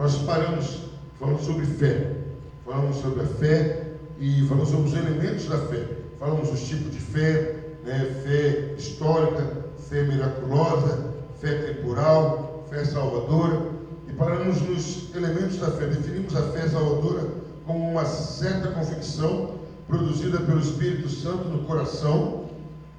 Nós paramos falando sobre fé, falamos sobre a fé e falamos sobre os elementos da fé. Falamos os tipos de fé, fé histórica, fé miraculosa, fé temporal, fé salvadora, e paramos nos elementos da fé. Definimos a fé salvadora como uma certa convicção produzida pelo Espírito Santo no coração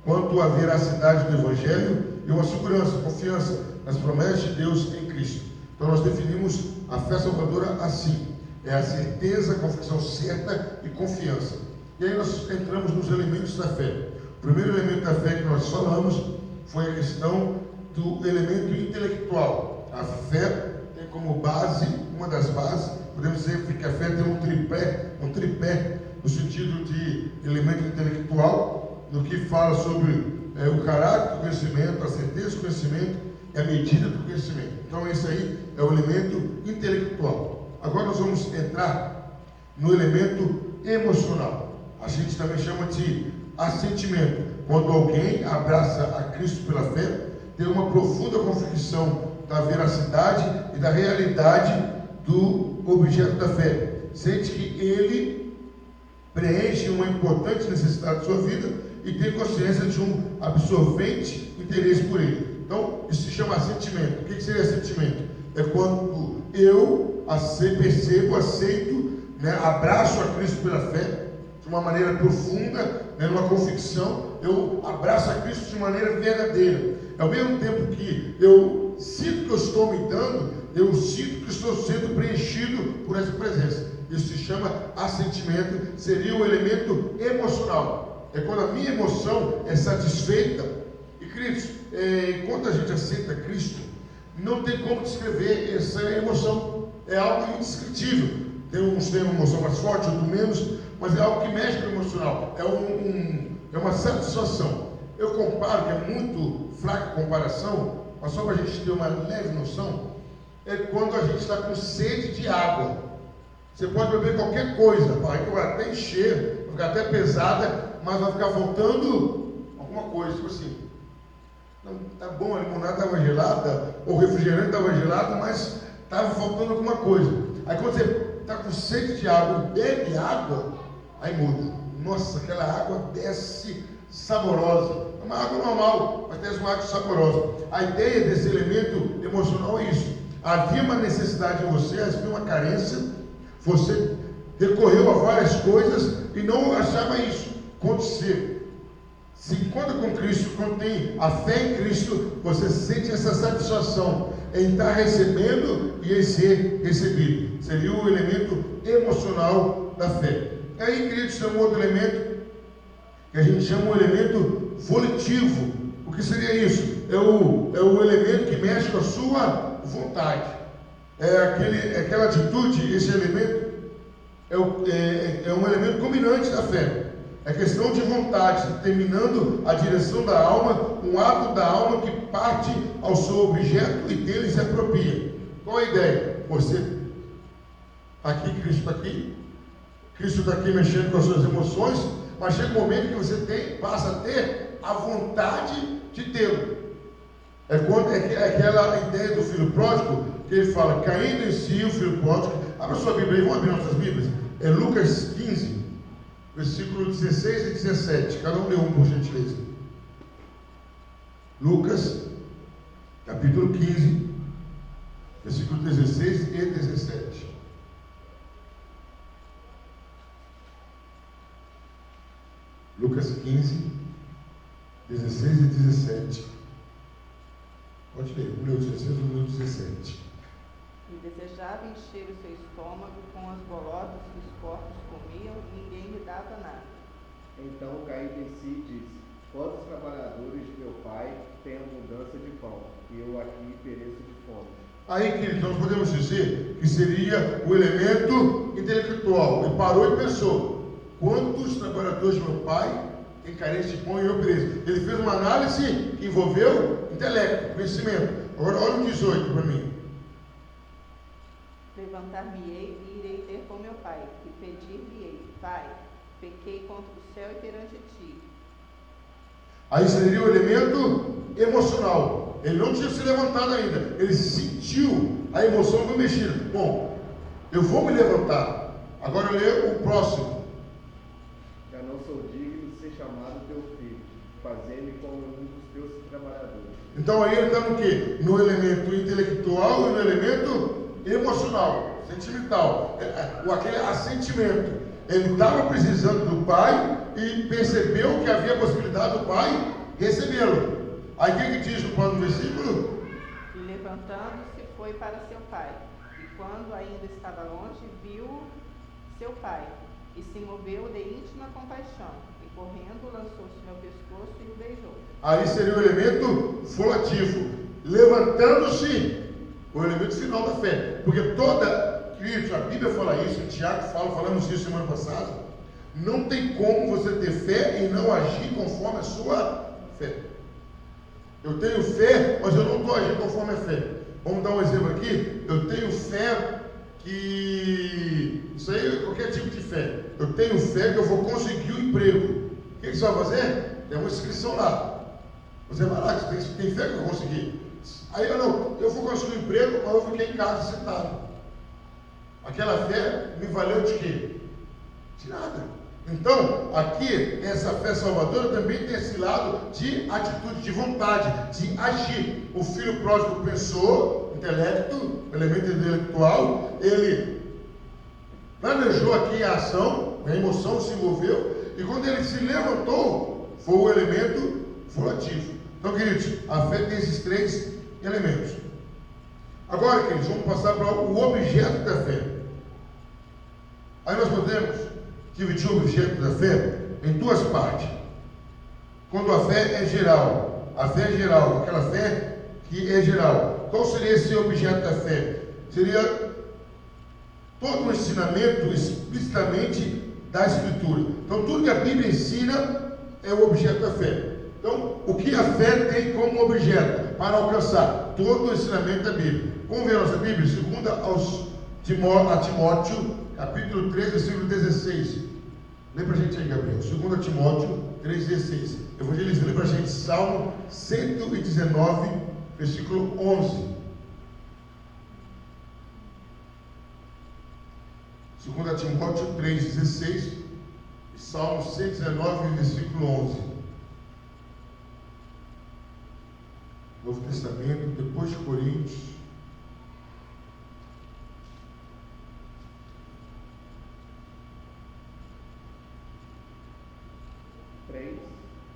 quanto à veracidade do Evangelho e uma segurança, confiança nas promessas de Deus em Cristo. Então nós definimos a fé salvadora assim: é a certeza, a convicção certa e confiança. E aí nós entramos nos elementos da fé. O primeiro elemento da fé que nós falamos foi a questão do elemento intelectual. A fé tem como base, uma das bases, podemos dizer que a fé tem um tripé no sentido de elemento intelectual, no que fala sobre o caráter do conhecimento, a certeza do conhecimento e a medida do conhecimento. Então esse aí é o elemento intelectual. Agora nós vamos entrar no elemento emocional. A gente também chama de assentimento. Quando alguém abraça a Cristo pela fé, tem uma profunda convicção da veracidade e da realidade do objeto da fé. Sente que ele preenche uma importante necessidade de sua vida e tem consciência de um absorvente interesse por ele. Então, isso se chama assentimento. O que seria assentimento? É quando eu percebo, aceito, abraço a Cristo pela fé, de uma maneira profunda, numa convicção, eu abraço a Cristo de maneira verdadeira. Ao mesmo tempo que eu sinto que eu estou me dando, eu sinto que estou sendo preenchido por essa presença. Isso se chama assentimento, seria o elemento emocional. É quando a minha emoção é satisfeita. E queridos, quando a gente aceita Cristo, não tem como descrever essa emoção. É algo indescritível. Tem uns que têm uma emoção mais forte, outros menos, mas é algo que mexe com o emocional. É uma satisfação. Eu comparo, que é muito fraca a comparação, mas só para a gente ter uma leve noção, é quando a gente está com sede de água. Você pode beber qualquer coisa, a barriga vai até encher, vai ficar até pesada, mas vai ficar faltando alguma coisa, tipo assim. Não, tá bom, a limonada estava gelada, ou o refrigerante estava gelado, mas estava faltando alguma coisa. Aí quando você está com sede de água e bebe água, aí muda. Nossa, aquela água desce saborosa. É uma água normal, mas desce uma água saborosa. A ideia desse elemento emocional é isso. Havia uma necessidade em você, havia uma carência, você recorreu a várias coisas e não achava isso. Quando você se encontra com Cristo, quando tem a fé em Cristo, você sente essa satisfação em estar recebendo e em ser recebido. Seria o elemento emocional da fé. E aí, queridos, tem um outro elemento que a gente chama o elemento volitivo. O que seria isso? É o elemento que mexe com a sua vontade. Aquela atitude, esse elemento é um elemento combinante da fé. É questão de vontade, determinando a direção da alma, um ato da alma que parte ao seu objeto e dele se apropria. Qual a ideia? Você está aqui, Cristo está aqui mexendo com as suas emoções, mas chega um momento que você passa a ter a vontade de tê-lo. É aquela ideia do filho pródigo, que ele fala, caindo em si o filho pródigo. Abra sua Bíblia aí, vamos abrir nossas Bíblias. É Lucas 15, versículo 16 e 17. Cada um lê um, por gentileza. Lucas, capítulo 15, versículo 16 e 17. Lucas 15, 16 e 17. Pode ler, um leu 16, um leu 17. E desejava encher o seu estômago com as bolotas que os porcos comiam e ninguém lhe dava nada. Então caindo em si disse, quantos trabalhadores de meu pai têm abundância de pão, e eu aqui pereço de fome. Aí, queridos, nós podemos dizer que seria o elemento intelectual. Ele parou e pensou, quantos trabalhadores de meu pai têm carência de pão e eu pereço? Ele fez uma análise que envolveu intelecto, conhecimento. Agora, olha o 18 para mim. Levantar-me-ei e irei ter com meu pai, e pedir-lhe-ei, Pai, pequei contra o céu e perante ti. Aí seria o elemento emocional. Ele não tinha se levantado ainda. Ele sentiu a emoção, foi mexida. Bom, eu vou me levantar. Agora lê o próximo. Já não sou digno de ser chamado teu filho. Fazer-me como um dos teus trabalhadores. Então aí ele está no quê? No elemento intelectual e no elemento emocional, sentimental. Aquele assentimento. Ele estava precisando do pai e percebeu que havia a possibilidade do pai recebê-lo. Aí o que diz no próximo versículo? E levantando-se foi para seu pai. E quando ainda estava longe, viu seu pai. E se moveu de íntima compaixão. E correndo, lançou-se ao pescoço e o beijou. Aí seria o elemento volativo. Levantando-se, o elemento final da fé. Porque queridos, a Bíblia fala isso, o Tiago fala, falamos isso semana passada. Não tem como você ter fé e não agir conforme a sua fé. Eu tenho fé, mas eu não estou agindo conforme a fé. Vamos dar um exemplo aqui. Eu tenho fé que... Isso aí é qualquer tipo de fé. Eu tenho fé que eu vou conseguir um emprego. O que você vai fazer? Tem uma inscrição lá. Você vai lá, você tem fé que eu vou conseguir. Aí eu vou conseguir um emprego, mas eu fiquei em casa sentado. Aquela fé me valeu de quê? De nada. Então, aqui, essa fé salvadora também tem esse lado de atitude, de vontade, de agir. O filho pródigo pensou, intelecto, elemento intelectual, ele planejou aqui a ação, a emoção se envolveu, e quando ele se levantou, foi o elemento volativo. Então, queridos, a fé tem esses três elementos. Agora, queridos, vamos passar para o objeto da fé. Aí nós podemos dividir o objeto da fé em duas partes. Quando a fé é geral, aquela fé que é geral. Qual seria esse objeto da fé? Seria todo o ensinamento explicitamente da Escritura. Então, tudo que a Bíblia ensina é o objeto da fé. Então, o que a fé tem como objeto para alcançar todo o ensinamento da Bíblia? Vamos ver a nossa Bíblia, 2 Timóteo, capítulo 3, versículo 16. Lê para a gente aí, Gabriel. 2 Timóteo 3,16. Evangelista, lê para a gente Salmo 119, versículo 11. 2 Timóteo 3,16 e Salmo 119, versículo 11. Novo Testamento, depois de Coríntios.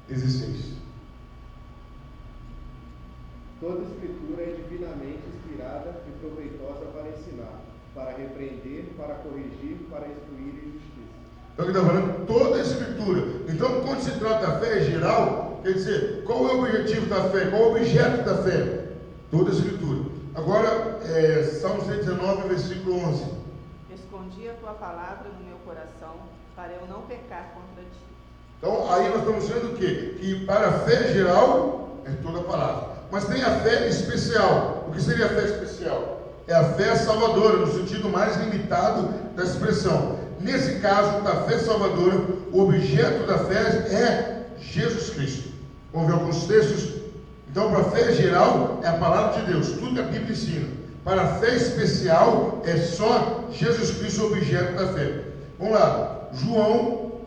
16. Toda escritura é divinamente inspirada e proveitosa para ensinar, para repreender, para corrigir, para instruir em justiça. Então, ele está falando toda a escritura. Então, quando se trata da fé geral, quer dizer, qual é o objetivo da fé? Qual é o objeto da fé? Toda a escritura. Agora, Salmo 119, versículo 11. Escondi a tua palavra no meu coração, para eu não pecar contra ti. Então, aí nós estamos vendo o quê? Que para a fé geral, é toda a palavra. Mas tem a fé especial. O que seria a fé especial? É a fé salvadora, no sentido mais limitado da expressão. Nesse caso, da fé salvadora, o objeto da fé é Jesus Cristo. Vamos ver alguns textos. Então, para a fé geral, é a palavra de Deus, tudo que a Bíblia ensina. Para a fé especial, é só Jesus Cristo o objeto da fé. Vamos lá, João,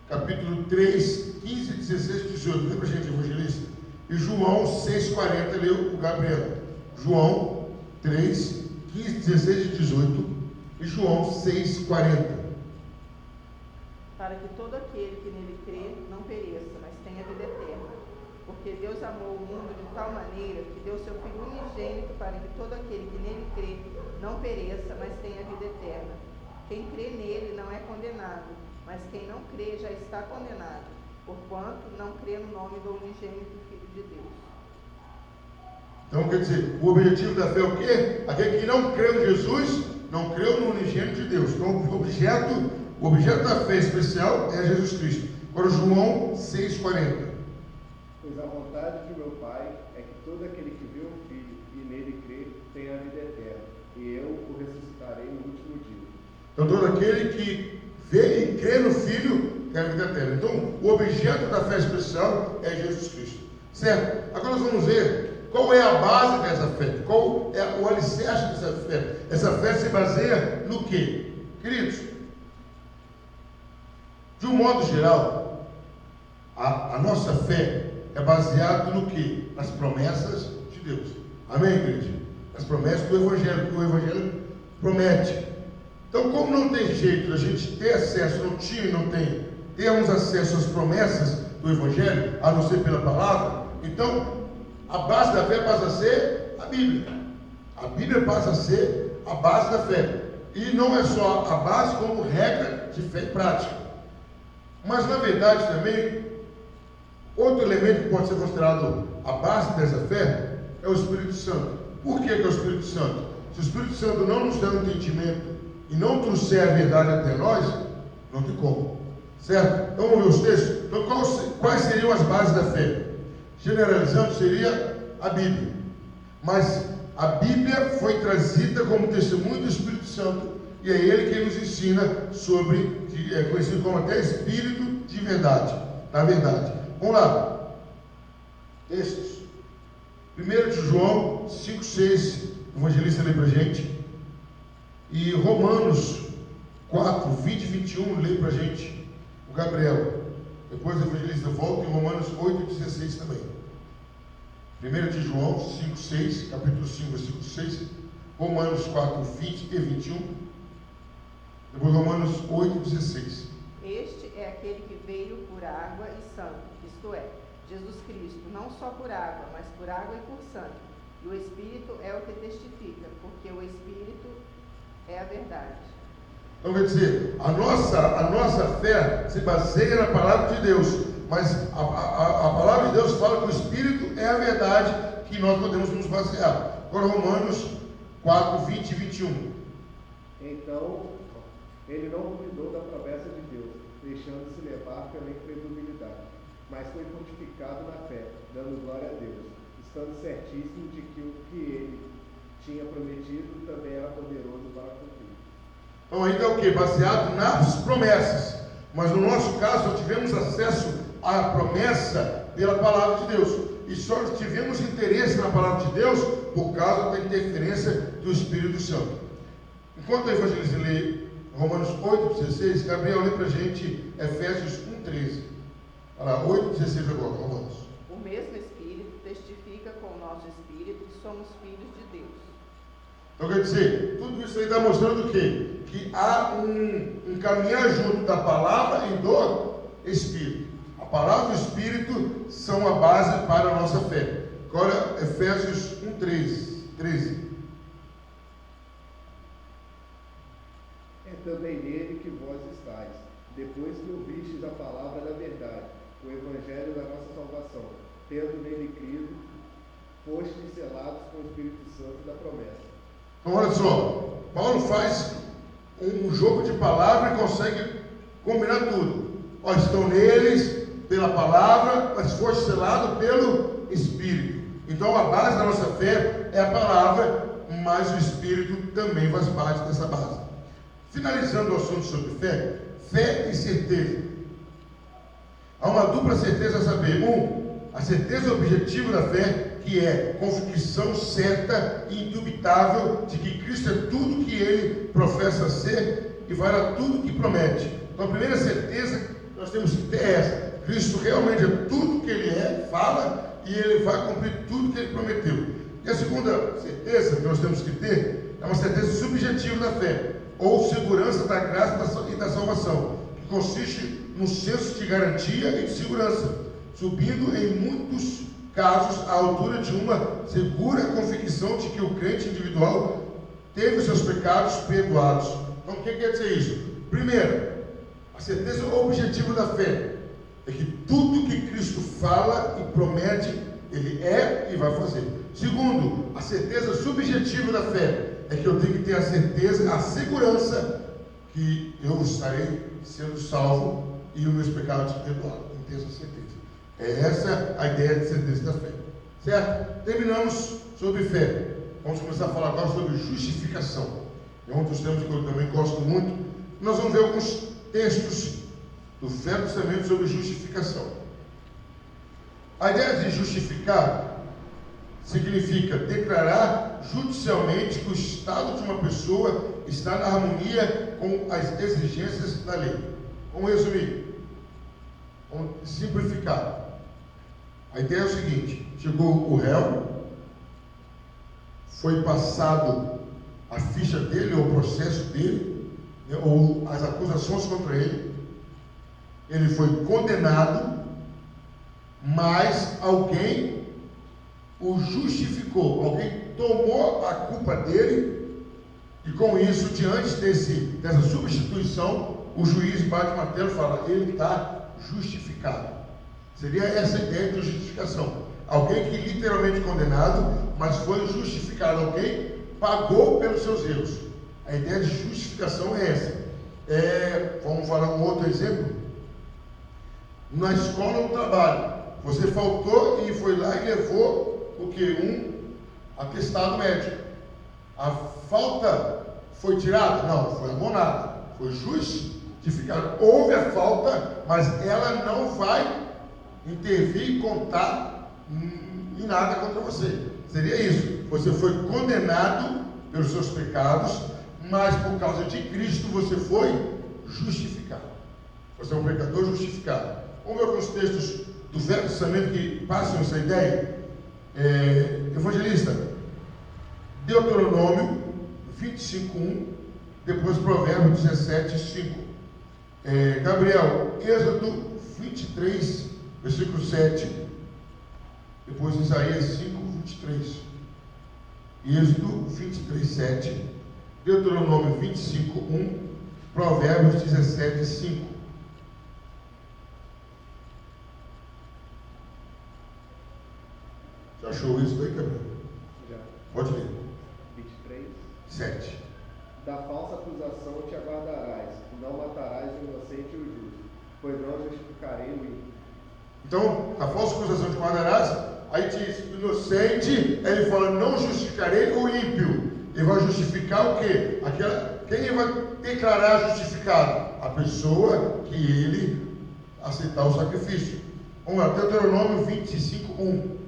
capítulo 3, 15, 16 e 18. Lê para a gente, evangelista. E João 6,40, leu o Gabriel. João 3, 15, 16 e 18. E João 6,40. Para que todo aquele que nele crê não pereça, mas tenha vida eterna. Porque Deus amou o mundo de tal maneira que deu seu Filho unigênito para que todo aquele que nele crê não pereça, mas tenha vida eterna. Quem crê nele não é condenado, mas quem não crê já está condenado, porquanto não crê no nome do unigênito Filho de Deus. Então, quer dizer, o objetivo da fé é o quê? Aquele que não creu em Jesus, não creu no unigênito de Deus. Então, o objeto da fé especial é Jesus Cristo. Agora, João 6,40. Pois a vontade de meu Pai é que todo aquele que vê o Filho e nele crê tenha a vida eterna, e eu o ressuscitarei no último dia. Então, todo aquele que vê e crê no Filho tem a vida eterna. Então, o objeto da fé especial é Jesus Cristo. Certo? Agora nós vamos ver qual é a base dessa fé? Qual é o alicerce dessa fé? Essa fé se baseia no quê? Queridos, de um modo geral, a nossa fé é baseada no quê? Nas promessas de Deus. Amém, igreja? Nas promessas do Evangelho, que o Evangelho promete. Então, como não tem jeito a gente ter acesso, termos acesso às promessas do Evangelho, a não ser pela palavra, então, a base da fé passa a ser a Bíblia. A Bíblia passa a ser a base da fé. E não é só a base, como regra de fé prática. Mas, na verdade, também, outro elemento que pode ser considerado a base dessa fé é o Espírito Santo. Por que é o Espírito Santo? Se o Espírito Santo não nos der um entendimento e não trouxer a verdade até nós, não tem como. Certo? Então vamos ver os textos. Então, quais seriam as bases da fé? Generalizando, seria a Bíblia. Mas a Bíblia foi trazida como testemunho do Espírito Santo, e é ele quem nos ensina sobre, que é conhecido como até Espírito de verdade, da verdade. Vamos lá. Textos. 1 de João 5,6, o evangelista lê para a gente. E Romanos 4, 20 e 21, lê para a gente o Gabriel. Depois o evangelista volta em Romanos 8 e 16 também. 1 de João 5, 6, capítulo 5, versículo 6, Romanos 4, 20 e 21, depois Romanos 8, 16. Este é aquele que veio por água e sangue, isto é, Jesus Cristo, não só por água, mas por água e por sangue. E o Espírito é o que testifica, porque o Espírito é a verdade. Então quer dizer, a nossa fé se baseia na palavra de Deus, mas a palavra de Deus fala que o Espírito é a verdade que nós podemos nos basear. Agora Romanos 4, 20 e 21. Então, ele não duvidou da promessa de Deus, deixando-se levar pela incredulidade, mas foi fortificado na fé, dando glória a Deus, estando certíssimo de que o que ele tinha prometido também era poderoso para cumprir. Então ainda é o que? Baseado nas promessas. Mas no nosso caso, nós tivemos acesso à promessa pela palavra de Deus. E só tivemos interesse na palavra de Deus por causa da interferência do Espírito Santo. Enquanto o evangelista lê Romanos 8, 16, Gabriel lê para a gente Efésios 1, 13. Olha lá, 8, 16 agora, Romanos. O mesmo Espírito testifica com o nosso Espírito que somos filhos de Deus. Então quer dizer, tudo isso aí está mostrando o quê? Que há um caminhar junto da palavra e do Espírito. A palavra e o Espírito são a base para a nossa fé. Agora, Efésios 1, 13. É também nele que vós estáis, depois que ouvistes a palavra da verdade, o evangelho da nossa salvação, tendo nele crido, fostes selados com o Espírito Santo da promessa. Então olha só, Paulo faz um jogo de palavra e consegue combinar tudo. Ó, estão neles pela palavra, mas foi selado pelo Espírito. Então a base da nossa fé é a palavra, mas o Espírito também faz parte dessa base. Finalizando o assunto sobre fé, fé e certeza. Há uma dupla certeza a saber. A certeza objetiva da fé, que é convicção certa e indubitável de que Cristo é tudo que ele professa ser e vale tudo que promete. Então a primeira certeza que nós temos que ter é essa: Cristo realmente é tudo que ele é, fala, e ele vai cumprir tudo que ele prometeu. E a segunda certeza que nós temos que ter é uma certeza subjetiva da fé, ou segurança da graça e da salvação, que consiste num senso de garantia e de segurança, subindo em muitos casos à altura de uma segura convicção de que o crente individual teve os seus pecados perdoados. Então, o que quer dizer isso? Primeiro, a certeza objetiva da fé é que tudo que Cristo fala e promete, ele é e vai fazer. Segundo, a certeza subjetiva da fé é que eu tenho que ter a certeza, a segurança que eu estarei sendo salvo e os meus pecados perdoados. Eu tenho essa certeza. É essa a ideia de certeza da fé. Certo? Terminamos sobre fé. Vamos começar a falar agora sobre justificação. É um dos temas que eu também gosto muito. Nós vamos ver alguns textos do Velho Testamento sobre justificação. A ideia de justificar significa declarar judicialmente que o estado de uma pessoa está na harmonia com as exigências da lei. Vamos resumir, vamos simplificar. A ideia é o seguinte: chegou o réu, foi passado a ficha dele, ou o processo dele, né, ou as acusações contra ele, ele foi condenado, mas alguém o justificou, alguém tomou a culpa dele, e com isso, diante dessa substituição, o juiz bate o martelo e fala: ele está justificado. Seria essa a ideia de justificação. Alguém que literalmente condenado, mas foi justificado. Alguém pagou pelos seus erros. A ideia de justificação é essa. Vamos falar um outro exemplo. Na escola ou no trabalho, você faltou e foi lá e levou o que? Um atestado médico. A falta foi tirada? Não, foi abonada. Foi justificada. Houve a falta, mas ela não vai intervir e contar em nada contra você. Seria isso. Você foi condenado pelos seus pecados, mas por causa de Cristo você foi justificado. Você é um pecador justificado. Vamos ver alguns textos do Velho Testamento que passam essa ideia. Evangelista, Deuteronômio 25:1, depois Provérbios 17:5. Gabriel, Êxodo 23, versículo 7, depois Isaías 5:23. Êxodo 23:7, Deuteronômio 25:1, Provérbios 17:5. Já achou isso aí, Gabriel? Já. Pode ler. 23. 7. Da falsa acusação te aguardarás, e não matarás o inocente e o justo, pois não justificarei o ímpio. Então, a falsa acusação te guardarás, aí diz inocente, ele fala: não justificarei o ímpio. Ele vai justificar o quê? Quem vai declarar justificado? A pessoa que ele aceitar o sacrifício. Vamos lá, Deuteronômio 25:1.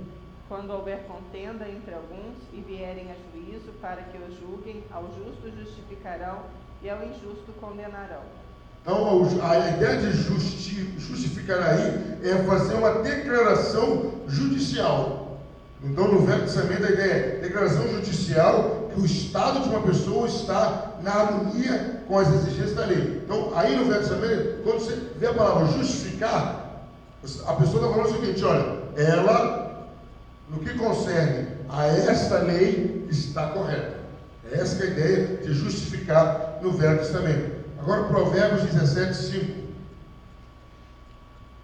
Quando houver contenda entre alguns e vierem a juízo para que os julguem, ao justo justificarão e ao injusto condenarão. Então, a ideia de justificar aí é fazer uma declaração judicial. Então, no Velho Testamento, a ideia é declaração judicial, que o estado de uma pessoa está na harmonia com as exigências da lei. Então, aí no Velho Testamento, quando você vê a palavra justificar, a pessoa está falando o seguinte: olha, ela, no que concerne a esta lei, está correta. Essa é a ideia de justificar no Velho Testamento. Agora, Provérbios 17:5.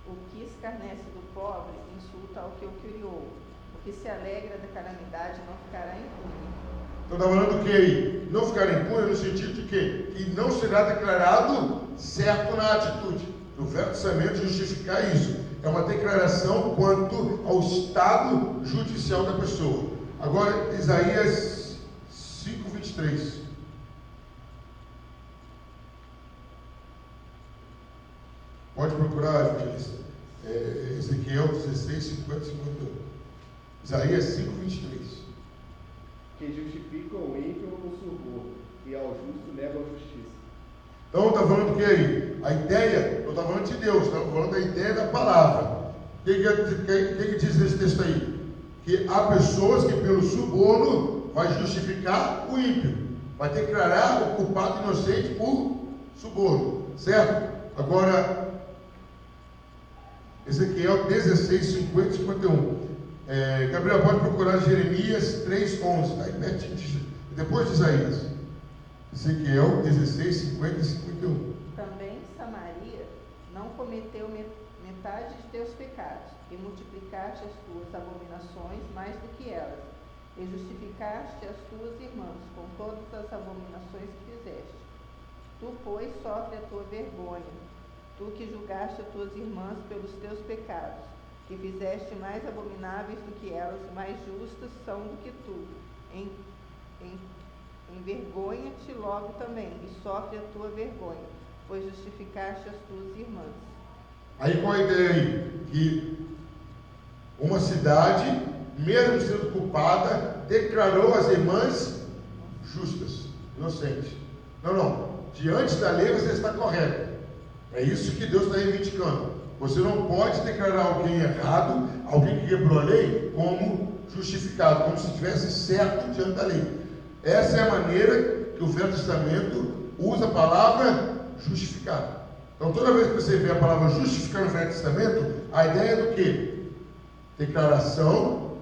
O que escarnece do pobre insulta ao que o criou. O que se alegra da calamidade não ficará impune. Então, está falando que não ficará impune no sentido de que não será declarado certo na atitude. No Velho Testamento, justificar isso é uma declaração quanto ao estado judicial da pessoa. Agora, Isaías 5:23. Pode procurar, evangelista. Ezequiel 16, 50, 51. Isaías 5:23. Que justificam o ímpio com suborno, e ao justo negam a justiça. Então, está falando o que aí? A ideia, não está falando de Deus, está falando da ideia da palavra. O que diz nesse texto aí? Que há pessoas que pelo suborno vai justificar o ímpio, vai declarar o culpado inocente por suborno, certo? Agora, Ezequiel 16, 50 e 51. Gabriel, pode procurar Jeremias 3:11, aí pertinho, depois de Isaías. Ezequiel 16, 50 e 51. Também Samaria não cometeu metade de teus pecados, e multiplicaste as tuas abominações mais do que elas, e justificaste as tuas irmãs com todas as abominações que fizeste. Tu, pois, sofre a tua vergonha, tu que julgaste as tuas irmãs pelos teus pecados, que fizeste mais abomináveis do que elas, mais justas são do que tu. Envergonha-te logo também, e sofre a tua vergonha, pois justificaste as tuas irmãs. Aí qual a ideia aí? Que uma cidade mesmo sendo culpada, declarou as irmãs justas, inocentes. Não. Diante da lei você está correto. É isso que Deus está reivindicando. Você não pode declarar alguém errado, alguém que quebrou a lei, como justificado, como se estivesse certo diante da lei. Essa é a maneira que o Velho Testamento usa a palavra justificado. Então, toda vez que você vê a palavra justificar no Velho Testamento, a ideia é do quê? Declaração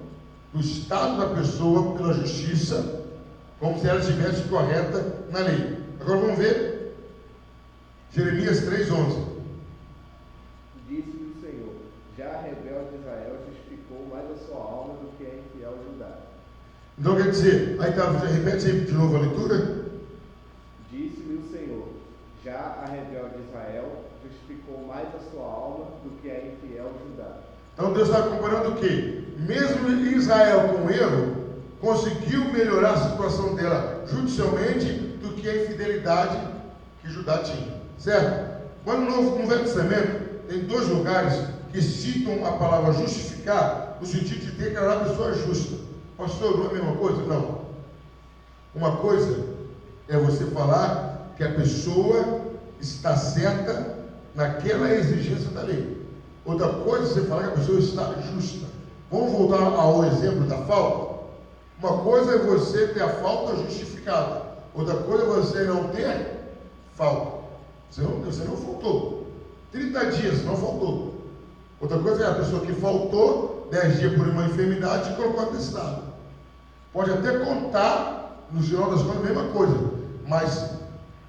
do estado da pessoa pela justiça, como se ela estivesse correta na lei. Agora vamos ver Jeremias 3:11. Disse-lhe o Senhor: já a rebelde Israel justificou mais a sua alma do que a infiel Judá. Então quer dizer, aí tá, repete aí de novo a leitura. Disse-lhe o Senhor: já a rebelde Israel justificou mais a sua alma do que a infiel Judá. Então Deus está comparando o quê? Mesmo Israel com erro, conseguiu melhorar a situação dela judicialmente do que a infidelidade que Judá tinha. Certo? Mas no Velho Testamento tem 2 lugares que citam a palavra justificar no sentido de declarar a pessoa justa. Pastor, não é a mesma coisa? Não. Uma coisa é você falar que a pessoa está certa naquela exigência da lei. Outra coisa é você falar que a pessoa está justa. Vamos voltar ao exemplo da falta? Uma coisa é você ter a falta justificada. Outra coisa é você não ter falta. Você não faltou. 30 dias não faltou. Outra coisa é a pessoa que faltou 10 dias por uma enfermidade e colocou atestado. Pode até contar, no final das contas, a mesma coisa. Mas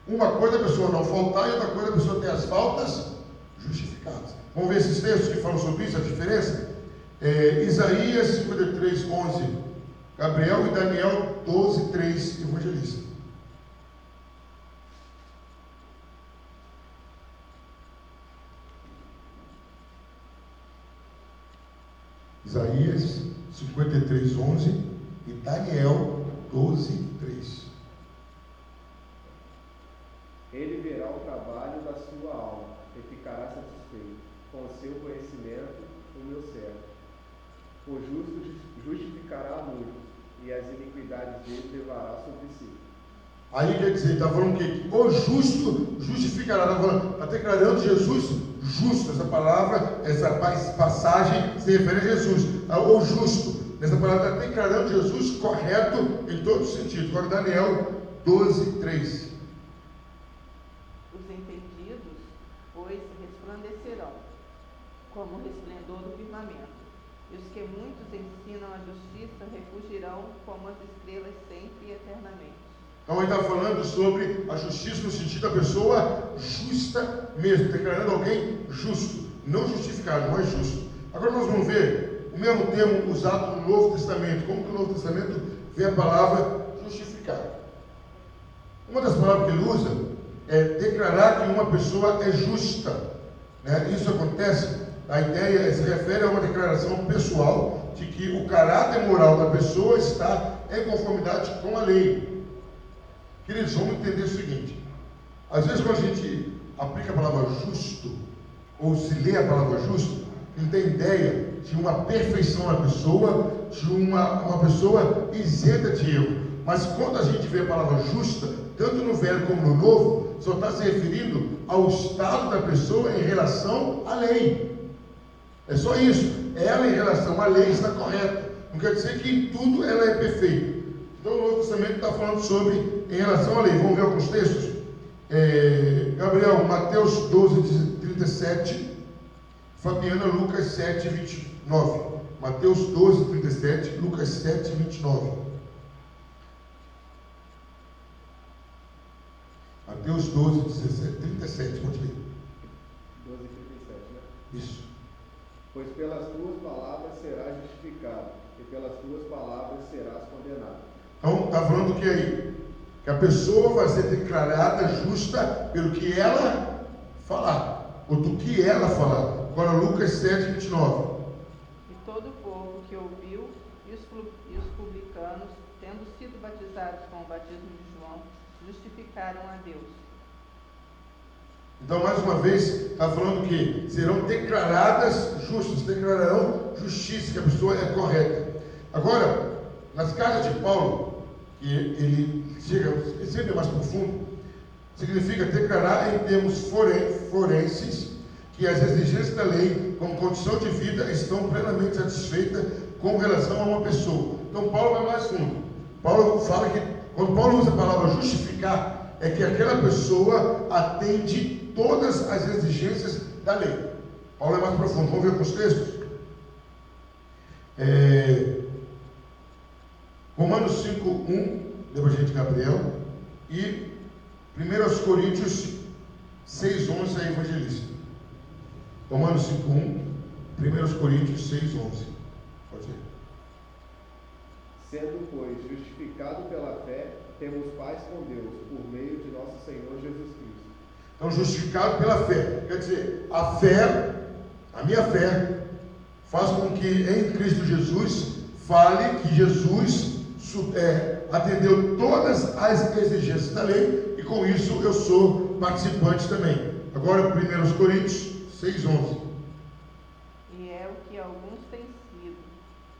uma coisa é a pessoa não faltar e outra coisa é a pessoa ter as faltas justificadas. Vamos ver esses textos que falam sobre isso, a diferença? Isaías 53:11, Gabriel e Daniel 12:3, evangelista. Isaías 53:11 e Daniel 12:3. Ele verá o trabalho da sua alma e ficará satisfeito com o seu conhecimento, o meu servo. O justo justificará a muitos, e as iniquidades dele levará sobre si. Aí quer dizer, está falando que o justo justificará, está declarando Jesus justo. Essa palavra, essa passagem se refere a Jesus. O justo, nessa palavra está declarando Jesus correto em todos os sentidos. Agora Daniel 12:3. Os entendidos, pois, resplandecerão como o resplendor do firmamento, e os que muitos ensinam a justiça refugirão como as estrelas sempre e eternamente. Então ele está falando sobre a justiça no sentido da pessoa justa mesmo, declarando alguém justo, não justificado, mas justo. Agora nós vamos ver o mesmo termo usado no Novo Testamento. Como que o Novo Testamento vê a palavra justificar? Uma das palavras que ele usa é declarar que uma pessoa é justa. Isso acontece, a ideia se refere a uma declaração pessoal de que o caráter moral da pessoa está em conformidade com a lei. Queridos, vamos entender o seguinte: às vezes quando a gente aplica a palavra justo, ou se lê a palavra justo, não tem ideia de uma perfeição na pessoa, de uma pessoa isenta de erro. Mas quando a gente vê a palavra justa, tanto no Velho como no Novo, só está se referindo ao estado da pessoa em relação à lei. É só isso. Ela em relação à lei está correta. Não quer dizer que em tudo ela é perfeita. Então o Novo Testamento está falando sobre em relação à lei. Vamos ver alguns textos? Gabriel, Mateus 12:37, Fabiana, Lucas 7:29. Mateus 12:37, Lucas 7:29. Mateus 12:37, pode ler. 12:37, né? Isso. Pois pelas tuas palavras serás justificado, e pelas tuas palavras serás condenado. Então, está falando o que aí? Que a pessoa vai ser declarada justa pelo que ela falar, ou do que ela falar. Agora, Lucas 7:29. E todo o povo que ouviu, e os publicanos, tendo sido batizados com o batismo de João, justificaram a Deus. Então, mais uma vez, está falando que serão declaradas justas, declararão justiça, que a pessoa é correta. Agora, nas cartas de Paulo, que ele sempre é mais profundo, significa declarar em termos forenses que as exigências da lei, como condição de vida, estão plenamente satisfeitas com relação a uma pessoa. Então, Paulo vai mais fundo. Paulo fala que, quando Paulo usa a palavra justificar, é que aquela pessoa atende todas as exigências da lei. Paulo é mais profundo. Vamos ver com os textos? Romanos 5:1, lembra a gente, Gabriel, e 1 Coríntios 6:11 é evangelista. Romanos 5:1, 1 Coríntios 6:11. Pode ir. Sendo, pois, justificado pela fé, temos paz com Deus, por meio de nosso Senhor Jesus Cristo. Então, justificado pela fé. Quer dizer, a fé, a minha fé, faz com que em Cristo Jesus fale que Jesus atendeu todas as exigências da lei, e com isso eu sou participante também. Agora, 1 Coríntios 6:11. E é o que alguns têm sido,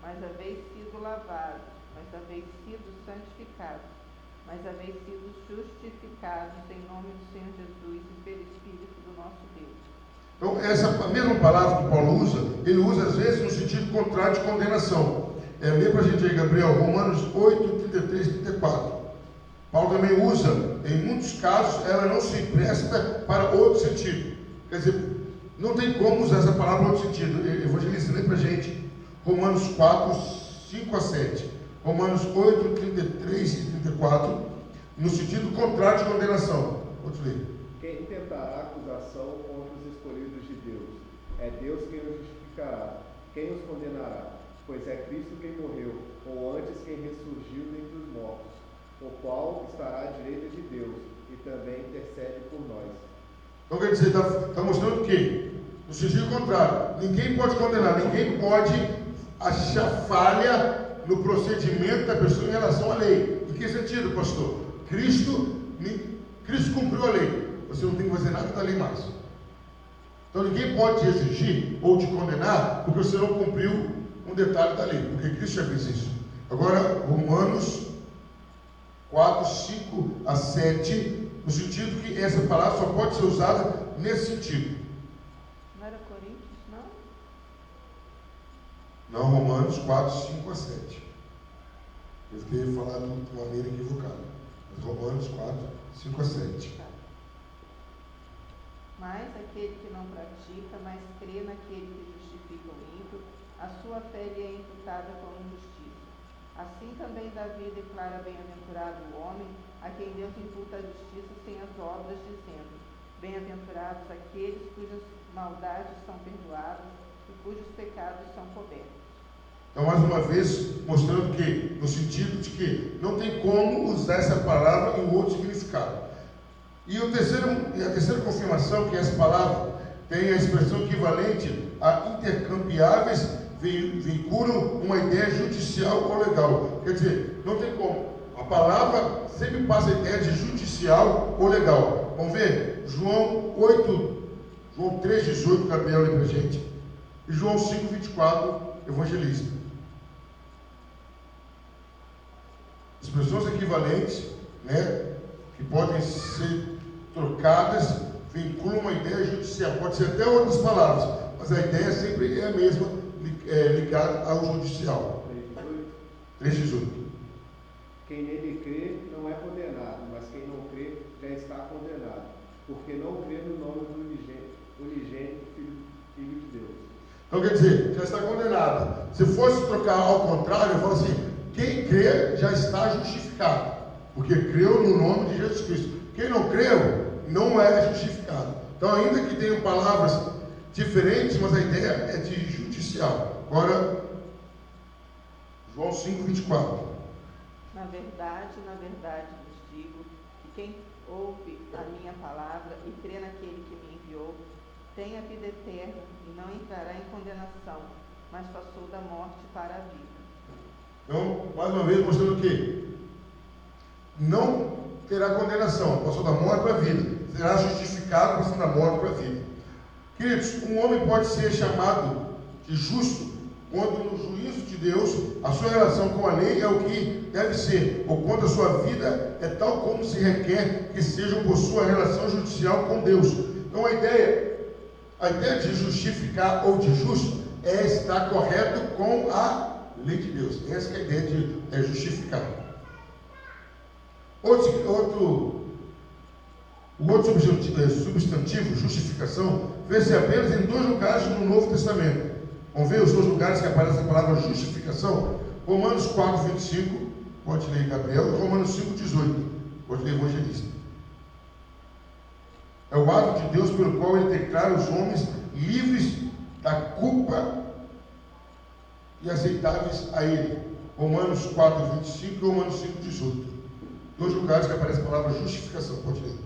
mas haveis sido lavados, mas haveis sido santificados, mas haveis sido justificados em nome do Senhor Jesus e pelo Espírito do nosso Deus. Então, essa mesma palavra que Paulo usa, ele usa às vezes no sentido contrário de condenação. Lê para a gente aí, Gabriel, Romanos 8:33 e 34. Paulo também usa, em muitos casos, ela não se empresta para outro sentido. Quer dizer, não tem como usar essa palavra em outro sentido. Evangelista, lê para a gente, Romanos 4:5-7. Romanos 8:33 e 34, no sentido contrário de condenação. Outro ler. Quem tentará acusação contra os escolhidos de Deus? É Deus quem os justificará. Quem os condenará? Pois é Cristo quem morreu, ou antes quem ressurgiu dentre os mortos, o qual estará à direita de Deus, e também intercede por nós. Então quer dizer, está mostrando que, no sentido contrário, ninguém pode condenar, ninguém pode achar falha no procedimento da pessoa em relação à lei. Em que sentido, pastor? Cristo cumpriu a lei, você não tem que fazer nada da lei mais. Então ninguém pode te exigir ou te condenar porque você não cumpriu um detalhe da lei, porque Cristo já fez isso. Agora, Romanos 4:5-7, no sentido que essa palavra só pode ser usada nesse sentido. Não era Coríntios, não? Não, Romanos 4:5-7. Eu fiquei falando de maneira equivocada. Mas Romanos 4:5-7. Mas aquele que não pratica, mas crê naquele que justifica o ímpio, a sua fé lhe é imputada como justiça. Assim também Davi declara bem-aventurado o homem a quem Deus imputa a justiça sem as obras, dizendo: bem-aventurados aqueles cujas maldades são perdoadas e cujos pecados são cobertos. Então, mais uma vez, mostrando que, no sentido de que não tem como usar essa palavra em outro significado. E a terceira confirmação que essa palavra tem a expressão equivalente a intercambiáveis, vinculam uma ideia judicial ou legal. Quer dizer, não tem como. A palavra sempre passa a ideia de judicial ou legal. Vamos ver? João 3:18, Gabriel lê para a gente. E João 5:24, evangelista. Expressões equivalentes, né, que podem ser trocadas, vinculam uma ideia judicial. Pode ser até outras palavras, mas a ideia sempre é a mesma, ligada ao judicial. 3:18. Quem nele crê não é condenado, mas quem não crê já está condenado, porque não crê no nome do unigênito Filho de Deus. Então quer dizer, já está condenado. Se fosse trocar ao contrário, eu falo assim: quem crê já está justificado, porque creu no nome de Jesus Cristo. Quem não creu não é justificado. Então, ainda que tenham palavras diferentes, mas a ideia é de judicial. Agora, João 5:24. Na verdade vos digo que quem ouve a minha palavra e crê naquele que me enviou, tem a vida eterna e não entrará em condenação, mas passou da morte para a vida. Então, mais uma vez, mostrando que não terá condenação, passou da morte para a vida. Será justificado, passando da morte para a vida. Queridos, um homem pode ser chamado de justo quando no juízo de Deus, a sua relação com a lei é o que deve ser, ou quando a sua vida é tal como se requer que seja por sua relação judicial com Deus. Então a ideia de justificar ou de justo é estar correto com a lei de Deus. Essa é a ideia de justificar. O outro substantivo, justificação, vê-se apenas em 2 lugares no Novo Testamento. Vamos ver os 2 lugares que aparece a palavra justificação? Romanos 4, 25, pode ler Gabriel, e Romanos 5, 18, pode ler Evangelista. É o ato de Deus pelo qual Ele declara os homens livres da culpa e aceitáveis a Ele. Romanos 4, 25 e Romanos 5, 18. 2 lugares que aparece a palavra justificação, pode ler.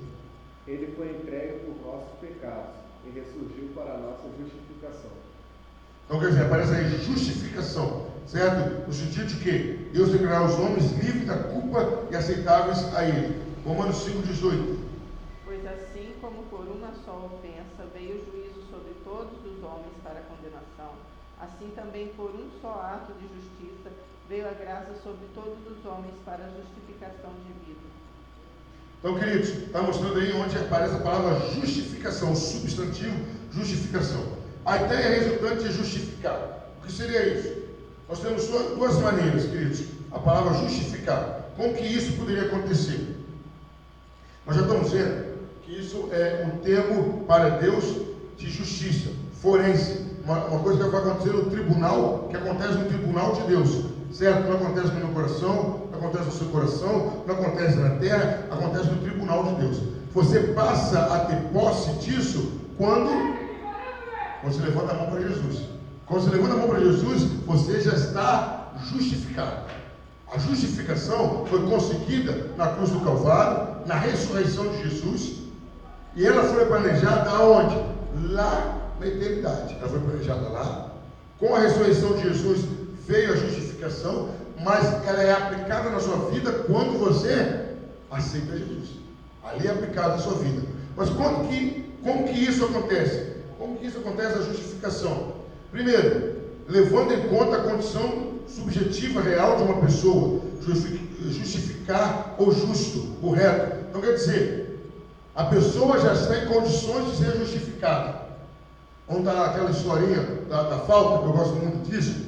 Ele foi entregue por nossos pecados e ressurgiu para a nossa justificação. Então, quer dizer, aparece aí justificação, certo? No sentido de que Deus declarará os homens livres da culpa e aceitáveis a Ele. Romanos 5, 18. Pois assim como por uma só ofensa veio o juízo sobre todos os homens para a condenação, assim também por um só ato de justiça veio a graça sobre todos os homens para a justificação de vida. Então, queridos, está mostrando aí onde aparece a palavra justificação, o substantivo justificação. A ideia resultante de justificar. O que seria isso? Nós temos 2 maneiras, queridos. A palavra justificar. Como que isso poderia acontecer? Nós já estamos vendo que isso é um termo para Deus de justiça, forense. Uma coisa que vai acontecer no tribunal, que acontece no tribunal de Deus. Certo? Não acontece no meu coração, não acontece no seu coração, não acontece na terra, acontece no tribunal de Deus. Você passa a ter posse disso quando você levanta a mão para Jesus. Quando você levanta a mão para Jesus, você já está justificado. A justificação foi conseguida na cruz do Calvário, na ressurreição de Jesus, e ela foi planejada aonde? Lá na eternidade. Ela foi planejada lá. Com a ressurreição de Jesus veio a justificação, mas ela é aplicada na sua vida quando você aceita Jesus. Ali é aplicada na sua vida. Mas como que isso acontece? Como que isso acontece, a justificação? Primeiro, levando em conta a condição subjetiva real de uma pessoa, justificar o justo, o reto. Então quer dizer, a pessoa já está em condições de ser justificada. Vamos dar aquela historinha da falta, que eu gosto muito disso.